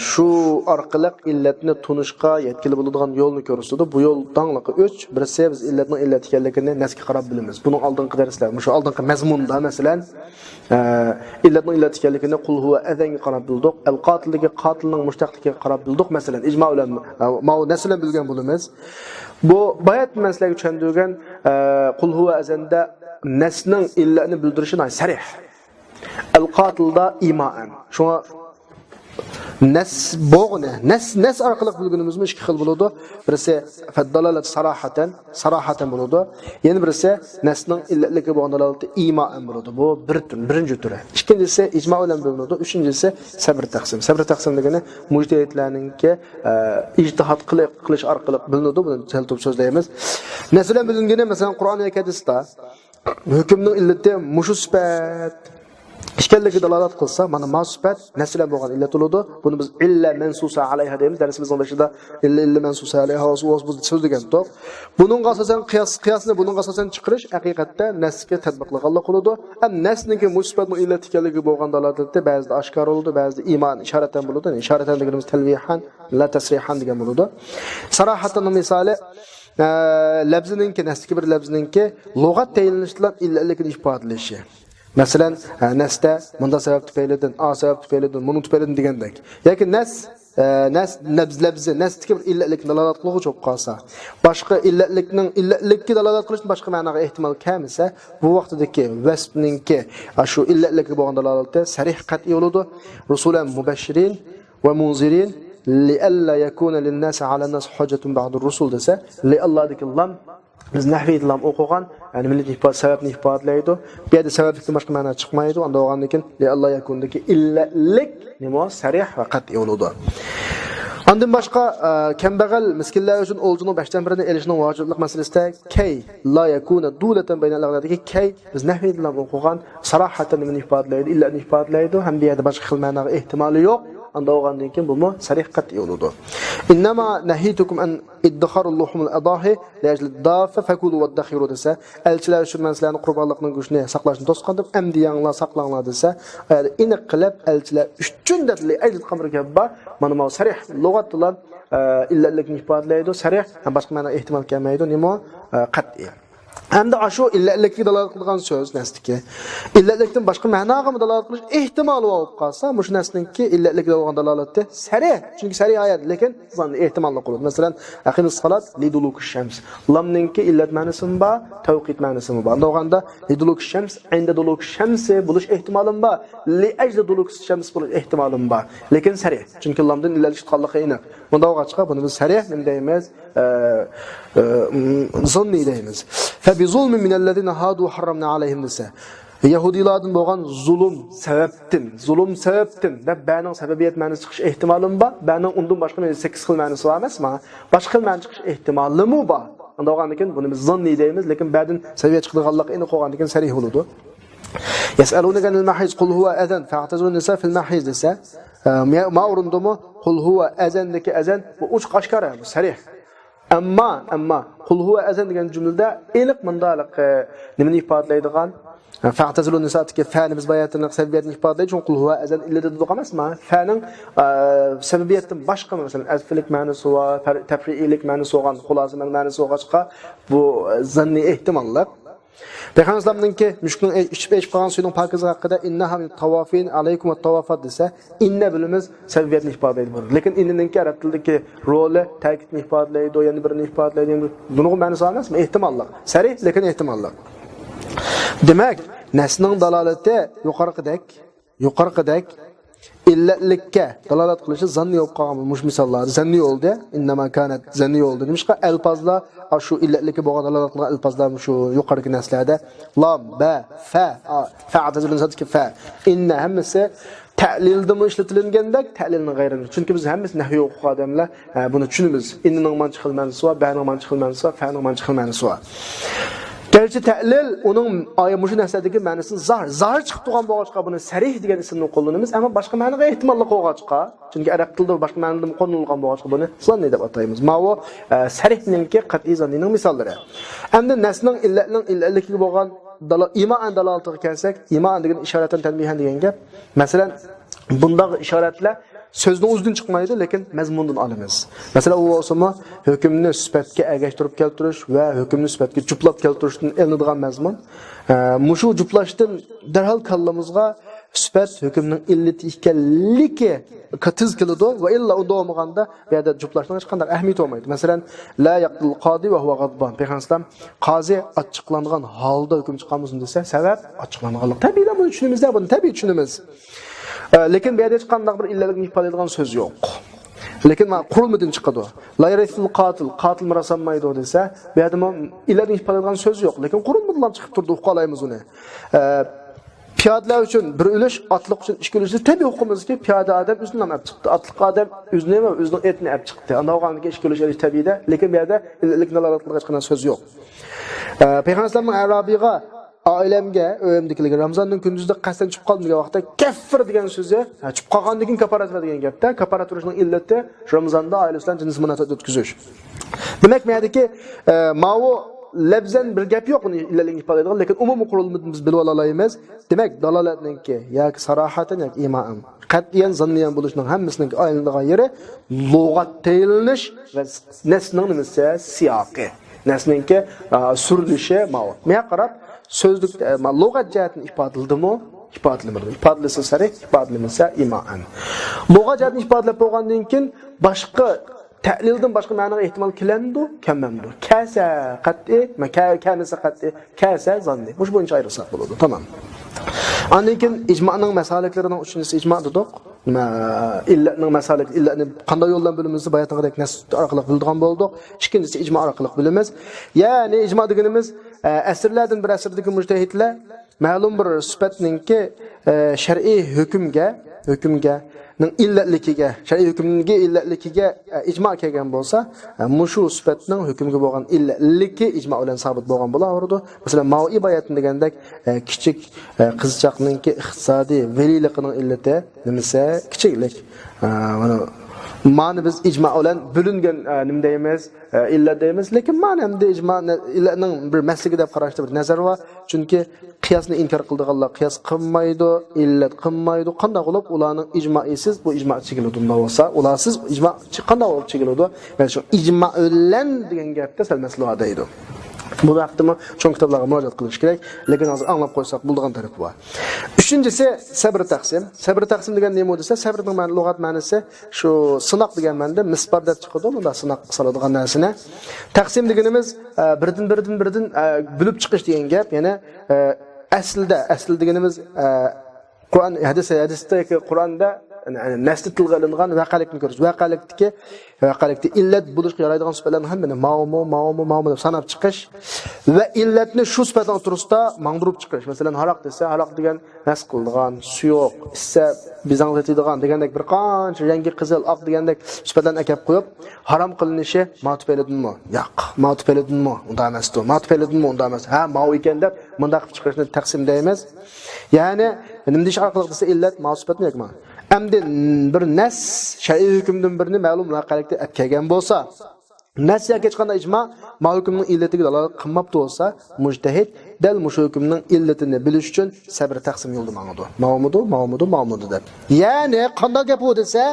shu orqali illatni tunishga yetkili bo'ladigan yo'lni ko'rsatdi. Bu yo'l tangliqi 3. Birisi biz illatning illat ekanligini nasga qarab bilamiz. Buning oldingi darslar, shu oldingi mazmunda masalan illatning illat ekanligini qul huwa azanga qarab bildik. Al-qotildagi qotilning mushtaqligiga qarab bildik. Masalan, ijmo bilan ma'u naslan bilgan bo'lamiz. Bu bayat maslaga tushundirgan qul huwa azanda nasning illatni bildirishini sarih. Al-qotilda iman. Shuna nas bo'g'ni, nas orqali bilganimizmi ikki xil bo'ladi. Birisi faddalalat sarahatan bo'ladi. Yana birisi nasning illatligi bo'lgan dalolatda iymon bo'ladi. Bu birinchi turi. Ikkinchisi ijmo bilan bo'linadi. Uchinchisi sabr taqsim. Sabr taqsim degani mujtahidlarningki ijtihod qilish orqali bilinadi. Buni keltirib so'zlaymiz. Masalan bilingani masalan Qur'on va hadisda hukmning illati mushu sifat ishkalligi dalolat qilsa, mana masifat naslan bo'lgan illat bo'ladi. Buni biz illa mansusa alayha deymiz. Darsimizning boshida illa mansusa alayha bu so'z degan to'q. Buning asosan qiyosni buning asosan chiqarish haqiqatda nasga tatbiqlanganlik bo'ladi. Ham nasniki musbatning illat ekanligi bo'lgan dalolatda ba'zida oshkor bo'ladi, ba'zida iymon isharatan bo'ladi. Isharatan deganimiz talvihan, la tasrihan degan bo'ladi. Sarahatan misoli labzininki nasdagi bir labzininki lug'at tayinlanishdan illatligini ifodalashi. Masalan, nasda bunda sabab tufaylidan, sabab tufaylidan, bunun tufaylidan degandek. Yoki nasdagi bir illatlikni dalolat qiluvchi bo'lib qolsa, boshqa illatlikka dalolat qilishni boshqa ma'noga ehtimol kamisa, bu vaqtdagi vasfninki shu illatligi bo'lgan dalolatda sarih qat'iy bo'ladi. Rusulan mubashirin va munzirin li'alla yakuna lin-nasi 'ala an-nas hujjatun ba'da ar-rusul desa, li'alladagi lam biz nahviyat lam o'qigan, ya'ni millat ifod sababni ifodalaydi. Bu yerda sabablikdan boshqa ma'no chiqmaydi. Unda o'qigandan keyin li'allah yakundagi illatlik nima sarih va qat'iy bo'ladi. Ondan boshqa kambag'al miskinlar uchun o'ljining 5dan birini elishning vojiblik masalasida kay la yakuna dulatan baynal aghdadagi kay biz nahviyat lam o'qigan sarahatan nimani ifodalaydi, illatni ifodalaydi. Ham bu yerda boshqa xil ma'noga ehtimoli yo'q. Anda o'qigandan keyin bu sarih qat'iy bo'ladi. Innama nahitukum an idkharul luhum al-adahi li ajli ad-dafa fakulu wadakhiru desa, elchilar uchun men sizlarni qurbonlikning go'shtini saqlashni to'sqan deb amdiyanglar saqlanglar desa, aniq qilib elchilar uchun deb li ajli qamriga ba mana bu sarih lug'at bilan illatlikni ifodalaydi. Sarih ham boshqa ma'no ehtimol kelmaydi. Nima qat'iy. Hamda shu illatlikka dalolat qilgan so'z nasdiki illatlikdan boshqa ma'noga dalolat qilish ehtimoli bo'lib qolsa, shu nasdinki illatlikka bo'lgan dalolatda sarih, chunki sarih oyat, lekin zonni ehtimolli qiladi. Masalan, aqimus salat lidulukish shams. Lamninki illat ma'nosi bor, tawqit ma'nosi bor. Unda lidulukish shams, inda dulukish shams bo'lish ehtimoli bor, li ajli dulukish shams bo'lish ehtimoli bor. Lekin sarih, chunki lamdan illat chiqqanligi aniq. Bunda o'g'achqa buni biz sarih deymiz, zonni deymiz. فبظلم من الذين هادوا حرمنا عليهم desa. Yahudilardan bo'lgan zulm sababtin deb ba'ning sababiyat ma'nosi chiqish ehtimoli bor. Ba'ning undan boshqa 8 xil ma'nosi bor emasmi? Boshqa xil ma'no chiqish ehtimoli bor. Unda o'g'andan keyin buni biz zonni deymiz, lekin ba'dan sababiyat chiqadiganligi aniq o'g'andan keyin sarih bo'ladi. Yas'alunaka anil mahiz qul huwa adhan fa'tazilun nisa fil mahiz desa. Ma o'rindomi qul huwa azandagi azan bu uch qashqara, bu sarih. Ammo qul huwa azan degan jumlada aniq mundaliq nimani ifodalaydigan fa'tazilun nisatiki fa'nimiz bayatini sababiyatini ifodalaydi. Qul huwa azan illa dedi emasmi? Fa'ning sababiyatidan boshqa masalan azfilik ma'nosi va tafriilik ma'nosi bo'lgan xulosa ma'nosi bo'lg'achqa bu zanni ehtimollar. Peygamber Sallam'ınki müşkünün içip kalan suyunun pakızı hakkında inna hamid tavafin aleykum ve tavafat dese inne bölümümüz sebebiyetini ifade edilir. Lekin inneninki Arap dilindeki rolü takitini ifade ediyor, yani birini ifade ediyor. Bunu ben sanmaz mı? İhtimallar. Sarih lekin ihtimallar. Demek nesnin dalaleti yukarıdek illetlikka dalalat qilishi zanni bo'lib qolgan mush misollar zanni oldu innama kanat zanni oldu demişqa alfazlar shu illetlikka bo'lgan dalalat qilgan alfazlar shu yuqorgi narsalarda lam ba fa fa'tazilun sadki fa inna hammasi ta'lilda ishlatilgandek ta'lilning g'ayrini chunki biz hammasi nahviy o'qigan odamlar buni tushunamiz inning manchi qilmanisi va ba'ning manchi qilmanisi va fa'ning manchi qilmanisi va gerçi ta'lil onun ayı nəsədəki mənasını zahir çıxıb doğan boğaçqa bunu sərih degan isimni qo'llanamiz, amma boshqa ma'noga ehtimolli qo'g'achqa, chunki arab tilida boshqa ma'noda qo'llanilgan boğaçqa bunu zanni deb ataymiz. Ma'vo sarihninki qat'iy zannining misollari. Endi nasning illatligiga bo'lgan iman dalalatiga kelsak, iman degan ishoratdan tanbihan degan gap. Masalan, bundaq ishoratlar sözün uzun çıkmaydı, lekin mazmundan alınız. Mesela o olsa hükümünü sübetke ergeçtirip keltiriş ve hükümünü sübetke cuplap keltirişten elinadigan mazmun. Muşu cuplaştın derhal kallamızga sübet hükümünün illeti ikellikki katiz kılıdı ve illa onda olmaganda ya da cuplaştan çıkanda ahmiyet olmaydı. Mesela la yaqdil qadi ve huwa gadban. Peygamber qazi açıklangan halda hüküm çıkamızın dese sebep açıklanganlık. Tabii de bunu düşünümüzde bunu tabii düşünümüz. Lekin bu yerda hech qanday bir illatlikni ifoda etadigan so'z yo'q. Lekin mana qurilmadan chiqadi. La yarisul qatil mirasanmaydi desa, bu yerda illatlikni ifoda etadigan so'z yo'q. Lekin qurilmadan chiqib turdi, uqalaymiz uni. Piyodalar uchun bir ulush, otliq uchun ikki ulush. Tabiiy hukumimizki piyoda odam o'zini olib chiqdi. Otliq odam o'zini va o'zining etini olib chiqdi. Unda o'g'anga ikki ulush olish tabiiyda, lekin bu yerda illatlikni dalolatligiga hech qanday so'z yo'q. Payg'ambarning Arabiga ailemge, öğümdekilige Ramazan'ın gündüzde qasdan çıkıp qalmagan vaqtda kafir degan so'zi, çıkıp qalgandan keyin kafarat degan gapda, kafarat turishning illati Ramazonda ailasidan jins munosabat o'tkazish. Demak, bu yerdagi ma'vo labzan bir gap yo'q uni illatlikni ifoda etadigan, lekin umumiy qurilmani biz bilib olamiz. Demak, dalolatninki yoki sarahatan yoki iman, qat'iyan zanniyan bo'lishning hammasining aylanadigan yeri lug'at tayinlanish va nasning nimasi siyoqi. Nasninki surilishi ma'vo. Menga qarab sözlük lug'at jihatdan ifodaladimi? İfadelemedi. İfadelesi sarih, ifadelemesi iman. Lug'at jihatdan ifodalab bo'lgandan keyin boshqa ta'lildan boshqa ma'noga ehtimol keladi, kelmamdi. Kasa qat'i, kamasa qat'i, kasa zanni. Mush bo'yicha ayirsak bo'ladi. Tamam. Ondan keyin ijmo'ning masalaklarining uchinchisi ijmo dedik. İllatning masalak, illatni qanday yo'ldan bilimizni bayatagidek nas orqali bildigan bo'ldik. Ikkinchisi ijmo orqali bilamiz. Ya'ni ijmo deganimiz asrlardan bir asrdagi mujtahidlar ma'lum bir sifatninki shar'iy hukmga illatligiga, shar'iy hukmning illatligiga ijmo kelgan bo'lsa, mushu sifatning hukmga bo'lgan illatligi ijmo bilan sabit bo'lgan bo'lardi. Masalan, ma'vi bayatni degandek kichik qizchaqningki iqtisodiy veliligining illati nimasi kichiklik. Mana biz ijmo bilan bo'lingan nima deymiz, illat deymiz, lekin mana hamda ijmo illatning bir masligi deb qarashda bir nazar bor. Chunki qiyosni inkor qildiganlar qiyos qilmaydi, illat qilmaydi. Qanday qilib ularning ijmoisiz bu ijmo chekiladi bo'lsa, ularsiz ijmo qanday qilib chekiladi? Mana shu ijmo bilan degan gapda sal masala deydi. Bu vaqtda cho'ng kitoblarga murojaat qilish kerak, lekin hozir anglab qo'ysak bo'ladigan tarafi bor. Uchinchisi sabr taqsim. Sabr taqsim degan nima desa, sabrning ma'nosi lug'at ma'nosi shu sinoq degan ma'noda misbar deb chiqadi, unda sinoq qiladigan narsani. Taqsim deganimiz birdan bilib chiqish degan gap, ya'ni asl deganimiz Qur'on hadisdagi Qur'onda nasli tilga ilingan vaqalikni ko'rish. Vaqalikda illat bo'lishga yaraydigan sifatlarning hammani ma'mu deb sanab chiqish va illatni shu sifatdan turishda mangdirib chiqish. Masalan, haroq desa, haroq degan nas qildigan, suyuq, issa bizanglatadigan degandek bir qancha yangi qizil, oq degandek sifatlarni akab qo'yib, harom qilinishi ma'tufayladimi? Yo'q, ma'tufayladimi? Unda emasdi. Ma'tufayladimi? Unda emas. Ha, ma'u ekan deb bunda qilib chiqishni taqsim deymiz. Ya'ni nima deyish orqali desa illat ma'sufatni yo'qmi? Endi bir nas shar'iy hukmdan birini ma'lum vaqalikda kelgan bo'lsa, Nasya hech qanday ijmo ma hukmning illatiga dalolat qilmabdi bo'lsa, mujtahid dal mushu hukmning illatini bilish uchun sabr taqsim yo'lda mang'udi. Ma'mudu deb. Ya'ni qanday gap bu desa,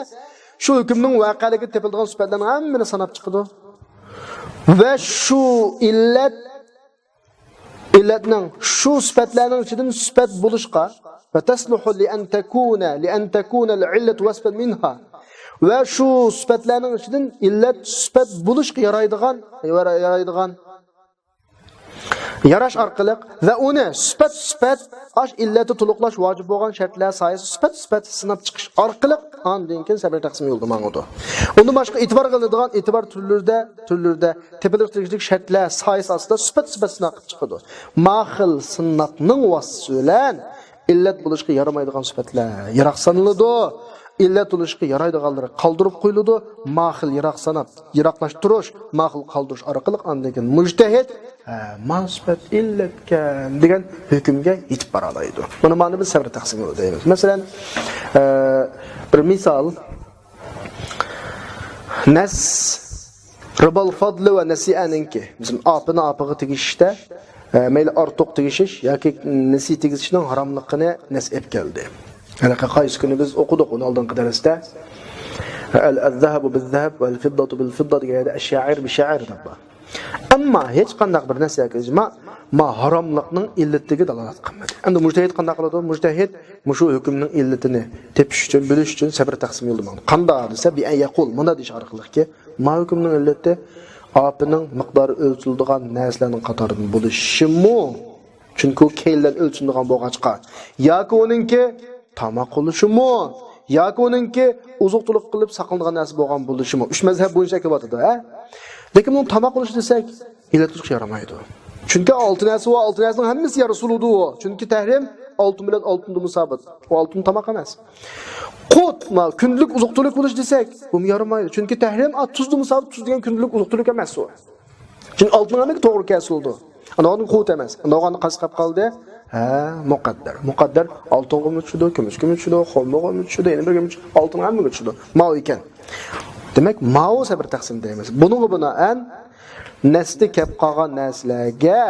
shu hukmning voqealigi tepilgan sifatlarning hammani sanab chiqadi. Va shu illatning shu sifatlarning ichidan sifat bo'lishqa va tasluhu li an takuna al-illat wasfan minha. Ve şu sifatlarning ichidan illat sifat bo'lishga yaraydigan yarash orqali va uni sifat ash illati to'liqlash vojib bo'lgan shartlar soyasi sifat sinab chiqish orqali ondan keyin sabr taqsim yo'lda mang'udi. Unda boshqa e'tibor qilinadigan e'tibor turlarida tepalik shartlar soyasi ostida sifat sinab chiqadi. Mahil sunnatning vasfi bilan illat bo'lishga yaramaydigan sifatlar yaraqsaniladi. İllet oluşqa yaraydiganlari qoldirib qo'yiladi. Mahil yiroq sanab, yiroqlashtirish, mahil qoldirish orqali andan mujtahid masbat illatgan degan hukmga yetib bora oladi. Buni mana biz sabr taqsim deymiz. Masalan, bir misol nas ribal fadl va nasi'aninki bizim apıga tegishda mayli ortiq tegishish yoki nasi tegishishning haromligini nasib keldi. Halaqa qaysi kuni biz o'qidik uni oldingi darsda. Al-zahabu bil-zahab wal-fiddatu bil-fidda degan ash-sha'ir bi-sha'ir deb. Ammo hech qanday bir narsaga ijmo haromlikning illatiga dalolat qilmadi. Endi mujtahid qanday qiladi? Mujtahid mushu hukmning illatini tepish uchun, bilish uchun sabr taqsim yo'lda. Qanday desa bi an yaqul bunda deyish orqali ma hukmning illati apining miqdori o'lchiladigan narsalarning qatoridan bo'lishimi? Chunki keylan o'lchinadigan bo'lgancha yoki uningki tamoq qilishimi yoki uningki uzuq-tuluq qilib saqlangan narsa bo'lgan bo'lishimi? Uch mazhab bo'yicha kelyapti, ha? Lekin uni tamoq qilish desak, illat tutishga yaramaydi. Chunki oltin narsa va oltin narsaning hammasi yarsuludi u. Chunki tahrim oltin bilan oltinda musobat. U oltin tamoq emas. Qut, kunlik uzuq-tuluq bo'lish desak, bu yaramaydi. Chunki tahrim tuzda musobat, tuz degan kunlik uzuq-tuluq emas u. Chunki oltin hammaga to'g'ri kelsildi. Ananing qut emas. Ananing qasqab qoldi. Muqaddar oltinga tushdi, kumushga tushdi, xolmoga tushdi, yana birga tushdi, oltin hammaga tushdi. Mao ekan. Demak, mao sabr taqsim deymiz. Buningga binoan nasli kelib qolgan narsalarga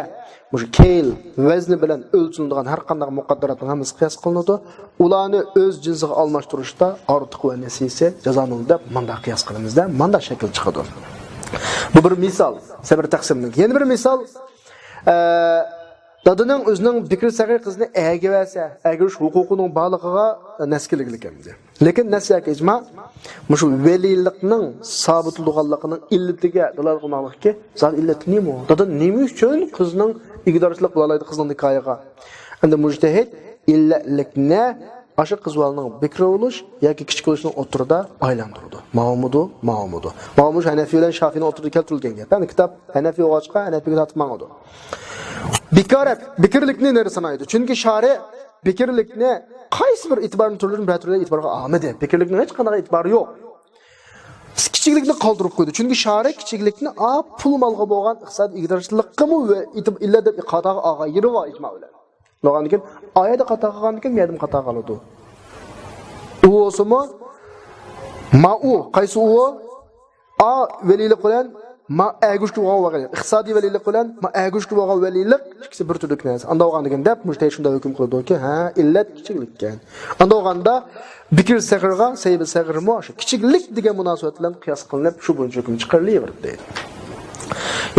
mushu keyl vazni bilan o'lchinadigan har qanday muqaddaratning hammasi qiyos qilinadi. Ularni o'z jinsiga almashtirishda ortiq va nasisi jazonul deb manda qiyos qilamizda, manda shakl chiqadi. Bu bir misol sabr taqsimning. Yana bir misol Dadıning o'zining fikr sag'ir qizni ega versa, agarish huquqining borligiga naskilik endi. Lekin nasiyaki ijmo mushu velilikning sobitilganligining illatiga dalolat qilmoqlikki, zot illat nima? Dada nima uchun qizning igdorchilik qilaydi qizning nikohiga? Endi mujtahid illatlikni aşıq qizvalning bikr bo'lish yoki kichik bo'lishning o'tirida aylantiradi. Ma'mudu. Ma'mud Hanafi bilan Shafiyning o'tirida keltirilgan gap. Ya'ni kitob Hanafi o'g'achqa Hanafiga tatmangadi. Bikirlikni nersanaydi? Chunki shari bikirlikni qaysi bir e'tiborni turlarini bir turli e'tiborga olmadi. Bikirlikning hech qanday e'tibori yo'q. Kichiklikni qoldirib qo'ydi. Chunki shari kichiklikni pul molga bo'lgan iqtisod igdorchilikmi va illa deb qatoq olgan yeri va ijmo bilan. No'g'andikin oyada qatoq olgandikin yadim qatoq oladi. U o'simi ma'u qaysi u velilik bilan ma agushki bo'lgan vaqt. Iqtisodiy velilik bilan ma agushki bo'lgan velilik ikkisi bir turli narsa. Anda olgandikin deb mujtahid shunday hukm qildiki, illat kichiklikkan. Anda olganda bikr sag'irga sayb sag'irmi o'sha kichiklik degan munosabat bilan qiyos qilinib shu bo'yicha hukm chiqarilaverdi deydi.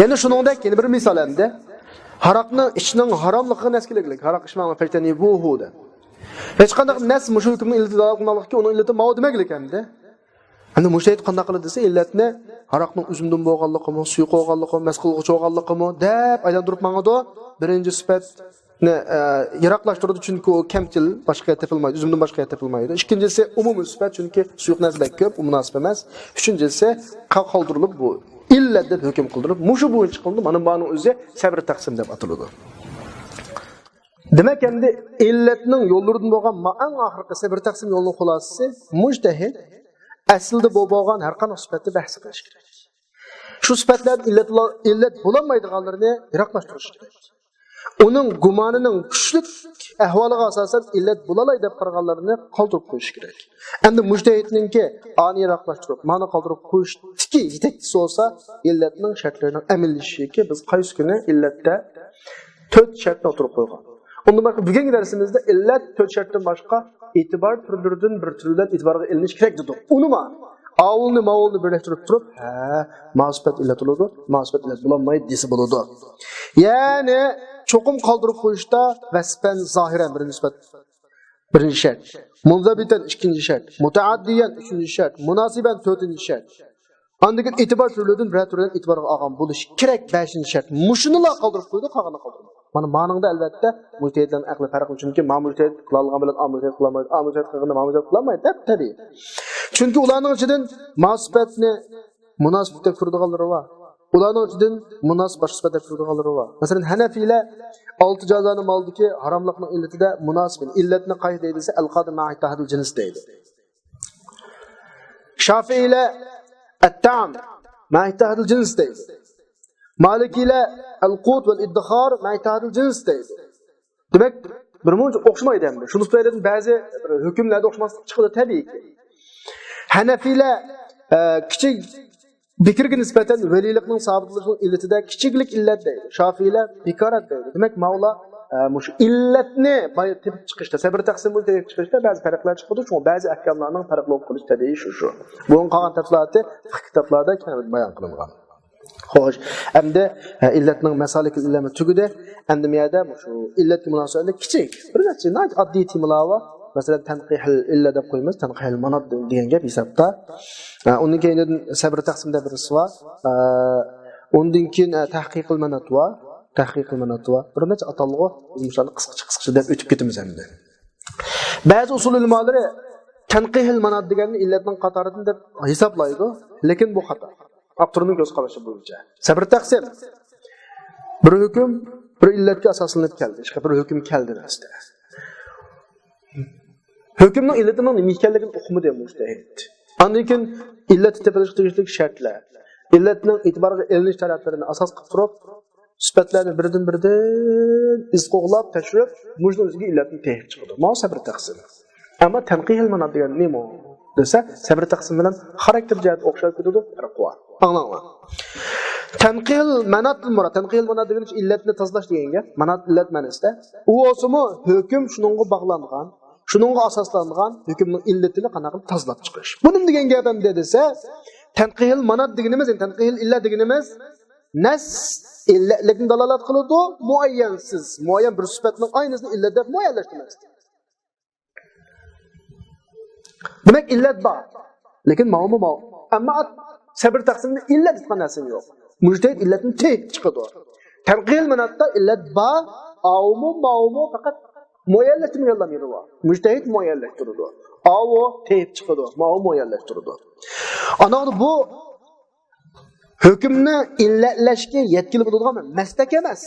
Yana shuningdek yana bir misol endi Haraqning ichning haromligiga naskilik. Haraq ichmang faytani buhuda. Hech qanday nas mushu hukmni illati dalolat qilmoqlikki, uning illati ma'u demaklik endi. Endi mujtahid qanday qiladi desa, illatni haraqning uzundan bo'lganligimi, suyuq bo'lganligimi, masqulg'ich bo'lganligimi deb aylantirib mangadi. Birinchi sifatni yiroqlashtiradi chunki u kamchil boshqa topilmaydi, uzundan boshqa topilmaydi. Ikkinchisi umumiy sifat chunki suyuq narsalar ko'p, u munosib emas. Uchinchisi qoldirilib bu illat deb hukm qildirib, mushu bo'yicha qildi. Mana buning o'zi sabr taqsim deb ataladi. Demak, endi illatning yo'llaridan bo'lgan eng oxirgi sabr taqsim yo'lining xulosasi mujtahid aslida bo'lgan har qanday sifatni bahs qilish kerak. Shu sifatlar illat bo'lmaydiganlarini yiroqlashtirish kerak. Uning gumonining kuchli ahvoliga asosan illat bo'lalay deb qaraganlarni qoldirib qo'yish kerak. Endi mujtahidninki aniroqlashtirib, mana qoldirib qo'yishdiki yetakchisi bo'lsa, illatning shartlarining amallashishiga biz qaysi kuni illatda 4 shartni o'tirib qo'ygan. Unda bugungi darsimizda illat 4 shartdan boshqa e'tibor turlaridan bir turdan e'tiborga ilinish kerak dedik. Unima avulni mavulni birlashtirib turib, masifat illat bo'ladi, masifat illat bo'lmaydi desa bo'ladi. Ya'ni cho'qim qoldirib qo'yishda vasfan zohiran birinchi shart, munzabitan ikkinchi shart, mutaaddiyan uchinchi shart, munosiban to'rtinchi shart. Andikin e'tibor turlaridan bir turdan e'tiborga olgan bo'lish kerak 5-chi shart. Mushunilar qoldirib qo'ydi, qolganini qoldirmadi. Mana ma'noda albatta mujtahidlarning aqli farqi chunki ma'muliyat qilgan bilan amuliyat qilmaydi, amuliyat qilganda ma'muliyat qilmaydi deb tabiiy. Chunki ularning ichidan musibatni munosib deb ko'radiganlari bor. Ularning ichidan munosib boshqa deb ko'radiganlari bor. Masalan, Hanafiylar 6 jazoni maldiki haromlikning illatida munosib illatni qayta deydi, al-qadim ma'itahadul jins deydi. Şafiilar at-ta'am ma'itahadul jins deydi. Malikiler al-qut vel iddihar ma'itahadul jins deydi. Demek birmuncha o'xshamaydi endi. Shuni söyledim, ba'zi hukmlarda o'xshamaslik chiqadi tabiiyki. Hanafiylar kichik bikrga nisbatan valilikning sabitligining illatida kichiklik illat deydi. Şafiilar bikarat deydi. Demek Mavla mush illatni tepib chiqishda, sabr taqsim bo'lib tepib chiqishda ba'zi farqlar chiqadi. Shu ba'zi ahkomlarning farqli bo'lib qolishi tabiiy shu. Bunun qolgan tafsiloti fiqh kitoblarida keng bayon qilingan. Xo'sh, endi illatning masalikil illami tugudi. Endi bu yerda shu illatga munosabatli kichik bir narsa oddiy temalar bor. Masalan, tanqihil illa deb qo'yamiz, tanqihil manot degan gap hisobda. Undan keyin sabr taqsimda birisi bor. Undan keyin tahqiqil manot bor. Tahqiqil manot bor. Bir necha atalg'i o'zimizlarni qisqa deb o'tib ketamiz endi. Ba'zi usul ilmolari tanqihil manot deganni illatning qatoridan deb hisoblaydi, lekin bu xato. Abturning ko'z qarashi bo'yicha. Sabr taqsim bir hukm bir illatga asoslanib keldi. Hech bir hukm keldi rasda. Hükümün illatining nima ekanligini o'qimadi mujtahid. Undan keyin illatni tepalashtirishlik shartlar, illatning e'tiborga ilinish taraflarini asos qilib turib, sifatlarni birdan iz qo'g'lab tashrif, mujtahidga illatni tehib chiqadi. Ma sabr taqsim. Ammo tanqihil manot degan nima desa, sabr taqsim bilan xarakter jihat o'xshab ketadi, farq bor. Anglanglar. Tanqihil manot murad, tanqihil manot degan illatni tozalash degan gap. Manot illat ma'nosida. U o'simi hukm shuningga bog'langan Şununla asaslangan hükümün illetini qanaqıl tazlap çıkış. Bunun degan gapim desa, tanqihil manat deganimiz, tanqihil illa deganimiz nas illatlikni dalolat qiladi, muayyansiz, muayyan bir sifatning aynısini illat deb muayyanlashtiramiz. Demek illat bor, lekin ma'lum. Ammo sabr taqsimda illat degan narsa yo'q. Mujtahid illatni teyib chiqadi. Tanqihil manatda illat bor, ma'lum faqat muayyanlashtirmaydi var. Mujtahid muayyanlashtiradi. Avo teyip chiqadi, ma'lum muayyanlashtiradi. Ana bu hukmni illatlashga yetkili bo'ladigan maslak emas.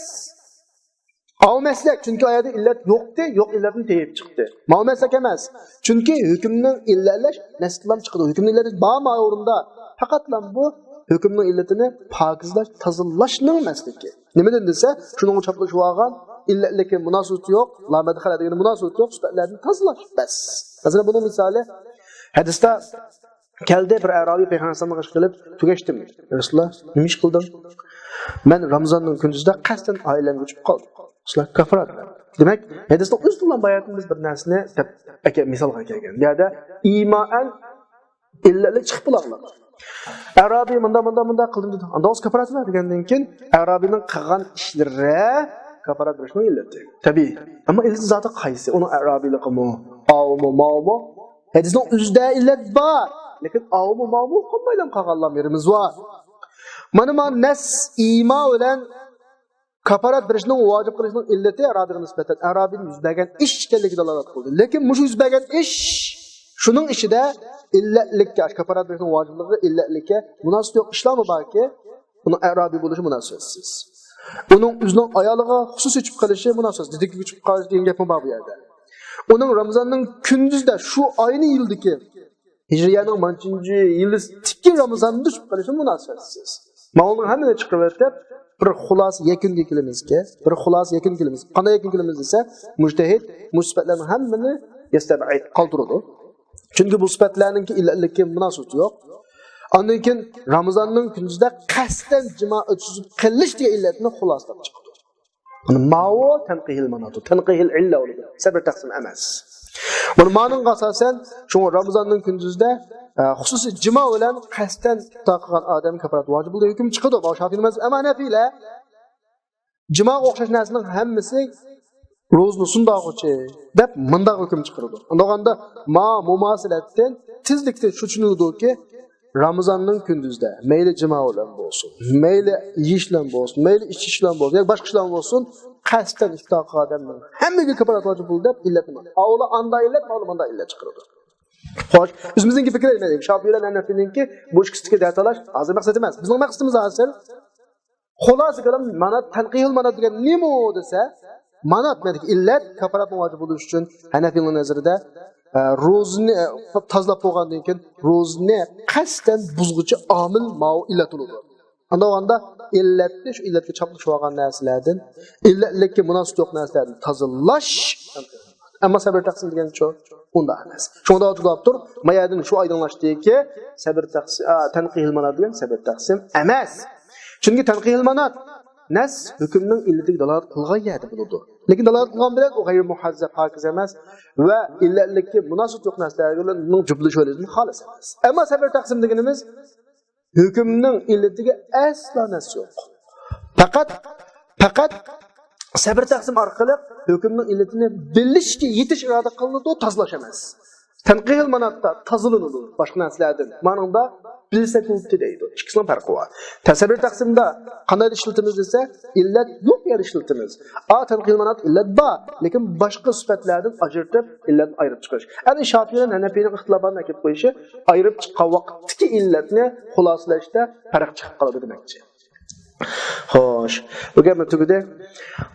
Av maslak, chunki oyada illat yo'qdi, yo'q illatni teyip chiqdi. Ma'lum maslak emas. Chunki hukmni illatlash naslam chiqadi. Hukmni illatish ba'ma o'rinda faqatlam bu hukmning illatini pokizlash, tozalashning maslaki. Nimadan desa, shuning chaplash olgan illatlikka munosabati yo'q, lamada xala degan munosabati yo'q, sifatlarni tozalash bas. Masalan, buning misoli hadisda keldi bir Arabiy payg'ambarga qilib tugashdim. Rasululloh, nima ish qildim? Men Ramazonning kunida qasdan oilamga chiqib qoldim. Sizlar kafarat. Demak, hadisda ustidan bayatimiz bir narsani aka misolga kelgan. Bu yerda imoan illatlik chiqib qolgan. Arabiy munda qildim dedi. Andoz kafarat degandan keyin Arabiyning qilgan ishlari kafarat berishning illati. Tabiiy. Ammo illat zoti qaysi? Uni arabiyligimi, avmi, ma'mu? Hadisning o'zida illat bor, lekin avmi, ma'mu qolmaydan qolganlar yerimiz bor. Mana nas ima bilan kafarat berishning vojib qilishning illati arabiyga nisbatan arabiyning yuz bergan ish ekanligiga dalolat qildi. Lekin mush yuz bergan ish shuning ishida illatlikka, kafarat berishning vojibligi illatlikka munosib yo'q ishlarmi borki, uni arabiy bo'lishi munosabatsiz. Onun o'zining ayoliga xususiy chiqib qolishi munosib. Didikga chiqib qolish degan gap bor bu yerda. Uning Ramazonning kunduzida shu oyni yildiki Hijriyaning 10-yili tikki Ramazonda chiqib qolishi munosabatsiz. Ma'lum hammani chiqarib o'tib, bir xulos yakunga kelamizki, bir xulos yakun kelamiz. Qanday yakun kelamiz desa, mujtahid musibatlarning hammani yastab'id qoldiradi. Chunki bu sifatlarningki illatlikka munosabati yo'q. Ondan keyin Ramazonning kunida qasdan jimo o'tkazib qilish degan illatni xuloslab chiqadi. Buni ma'vo tanqihil manatu, tanqihil illa bo'ladi. Sabr taqsim emas. Buni ma'noning asosan shu Ramazonning kunida xususiy jimo bilan qasdan iftor qilgan odam kafarat vojib bo'lgan hukm chiqadi. Bu Shafiy mazhab amanafiylar jimoga o'xshash narsaning hammasi ro'zni sundoqchi deb mundaq hukm chiqaradi. Undaganda mumasalatdan tezlikda shu tushunildiki, Ramazonning kunduzida mayli jimo bilan bo'lsin, mayli yeyish bilan bo'lsin, mayli ichish bilan bo'lsin, yoki boshqa ishlar bo'lsin, qasddan iftor qilgan odamning hammaga kafarat vojib bo'ldi deb illatni. Avvalo anda illat, ma'lumanda illat chiqaradi. Xo'sh, bizning fikr aytmaylik. Shofiylar Hanafiyniki bu ikkisiga datalash hozir maqsad emas. Bizning maqsadimiz hozir xulosa qilib mana tanqihil mana degan nima desa, mana aytmaylik illat kafarat vojib bo'lish uchun Hanafiylar nazarida ro'zni tozalab qo'ygandan keyin ro'zni qasddan buzg'uchi omil ma'u illat bo'ladi. Unda illatni shu illatga chaqib olgan narsalardan illatlikka munosib yo'q narsalardan tozalash. Ammo sabr taqsim degancha unda emas. Shunda o'tib mayadin shu oydinlashdiki, sabr taqsim tanqihil manat degan sabr taqsim emas. Chunki tanqihil manat nas hukmning illatiga dalolat qilgan yerda bo'ladi. Lekin dalolat qilgan bilan u g'ayr muhazzab hokiz emas va illatlikka munosib yo'q narsalarning jublish o'lishini xolis emas. Ammo sabr taqsim deganimiz hukmning illatiga aslo nas yo'q. Faqat sabr taqsim orqali hukmning illatini bilishga yetish iroda qilinadi, tozalash emas. Tanqihil manatda tozalanadi boshqa narsalardan. Ma'noda bilsa ko'pti deydi. Ikkisining farqi bor. Sabr taqsimda qanday ishlatamiz desa, illat yo'q yer ishlatamiz. Tanqihil manat illat bor, lekin boshqa sifatlardan ajratib illatni ayirib chiqarish. Ya'ni Shofiylar Hanafiyning ixtilofini kelib qo'yishi ayirib chiqqan vaqtdagi illatni xulosalashda farq chiqib qoladi demakchi. Xo'sh, bu gapni tugidi.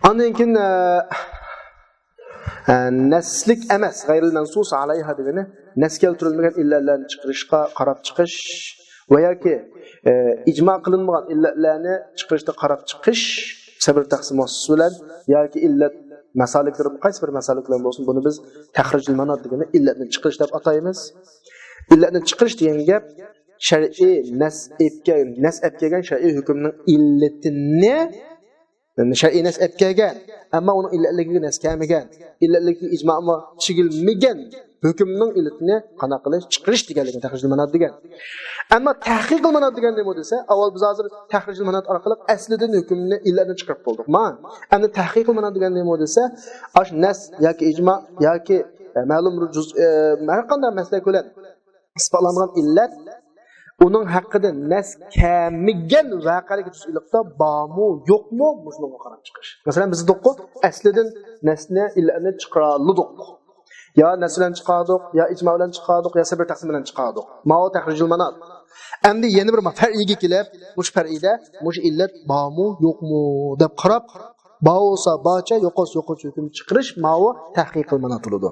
Ondan keyin naslik emas, g'ayril mansus alayha degani nas keltirilmagan illatlarni chiqarishga qarab chiqish va yoki ijmo qilinmagan illatlarni chiqarishda qarab chiqish sabr taqsim bilan yoki illat masaliklari qaysi bir masaliklar bo'lsin, buni biz tahrijul manat degani illatni chiqarish deb ataymiz. Illatni chiqarish degan gap shar'iy nasab kelgan shar'iy hukmning illatini shar'iy nasab kelgan, ammo uning illatligiga nas kelmagan, illatligiga ijmo'ma chigilmagan hukmning illatini qana qilish chiqarish deganligini tahrijul manat degan. Ammo tahqiqul manat degan nima desa, avval biz hozir tahrijul manat orqali aslidan hukmni illatni chiqarib bo'ldik. Endi tahqiqul manat degan nima desa, ash nas yoki ijmo' yoki ma'lum har qanday maslak bilan isbotlangan illat uning haqida nas kamigan voqeaga tushiliqda bormi yo'qmi shunga qarab chiqish. Masalan biz do'q aslidan nasni illatni chiqardik. Ya nas bilan chiqardik, ya ijmo bilan chiqardik, ya sabr taqsim bilan chiqardik. Ma'o tahrijul manat. Endi yana bir far'iga kelib, mush far'ida mush illat bormi yo'qmi deb qarab, bo'lsa barcha yo'qolsa hukm chiqarish ma'o tahqiqul manat bo'ladi.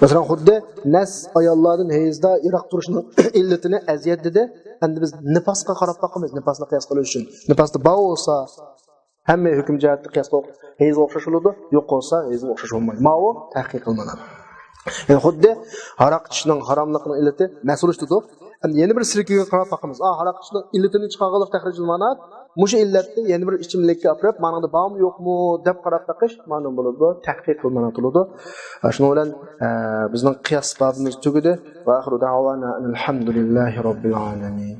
Masalan xuddi nas ayollarning hayzda iroq turishining illatini aziyat dedi. Endi biz nifosga qarab boqamiz, nifosni qiyos qilish uchun. Nifosda bo'lsa hamma hukm jihatda qiyos qilib hayzga o'xshash bo'ladi, yo'q bo'lsa hayzga o'xshash bo'lmaydi. Ma'o tahqiqul manat. Yani xuddi aroq ichishning haromligining illati mas'ul dedik. Endi yana bir sirkiga qarab boqamiz. Aroq ichishning illatini chiqarganlik tahrijul manat, mush illatni yana bir ichimlikka olib, ma'noda bormi yo'qmi deb qarab baqish ma'lum bo'ladi, tahqiqul manat bo'ladi. Shuning bilan bizning qiyos babimiz tugadi va oxiru da'vana alhamdulillahi robbil alamin.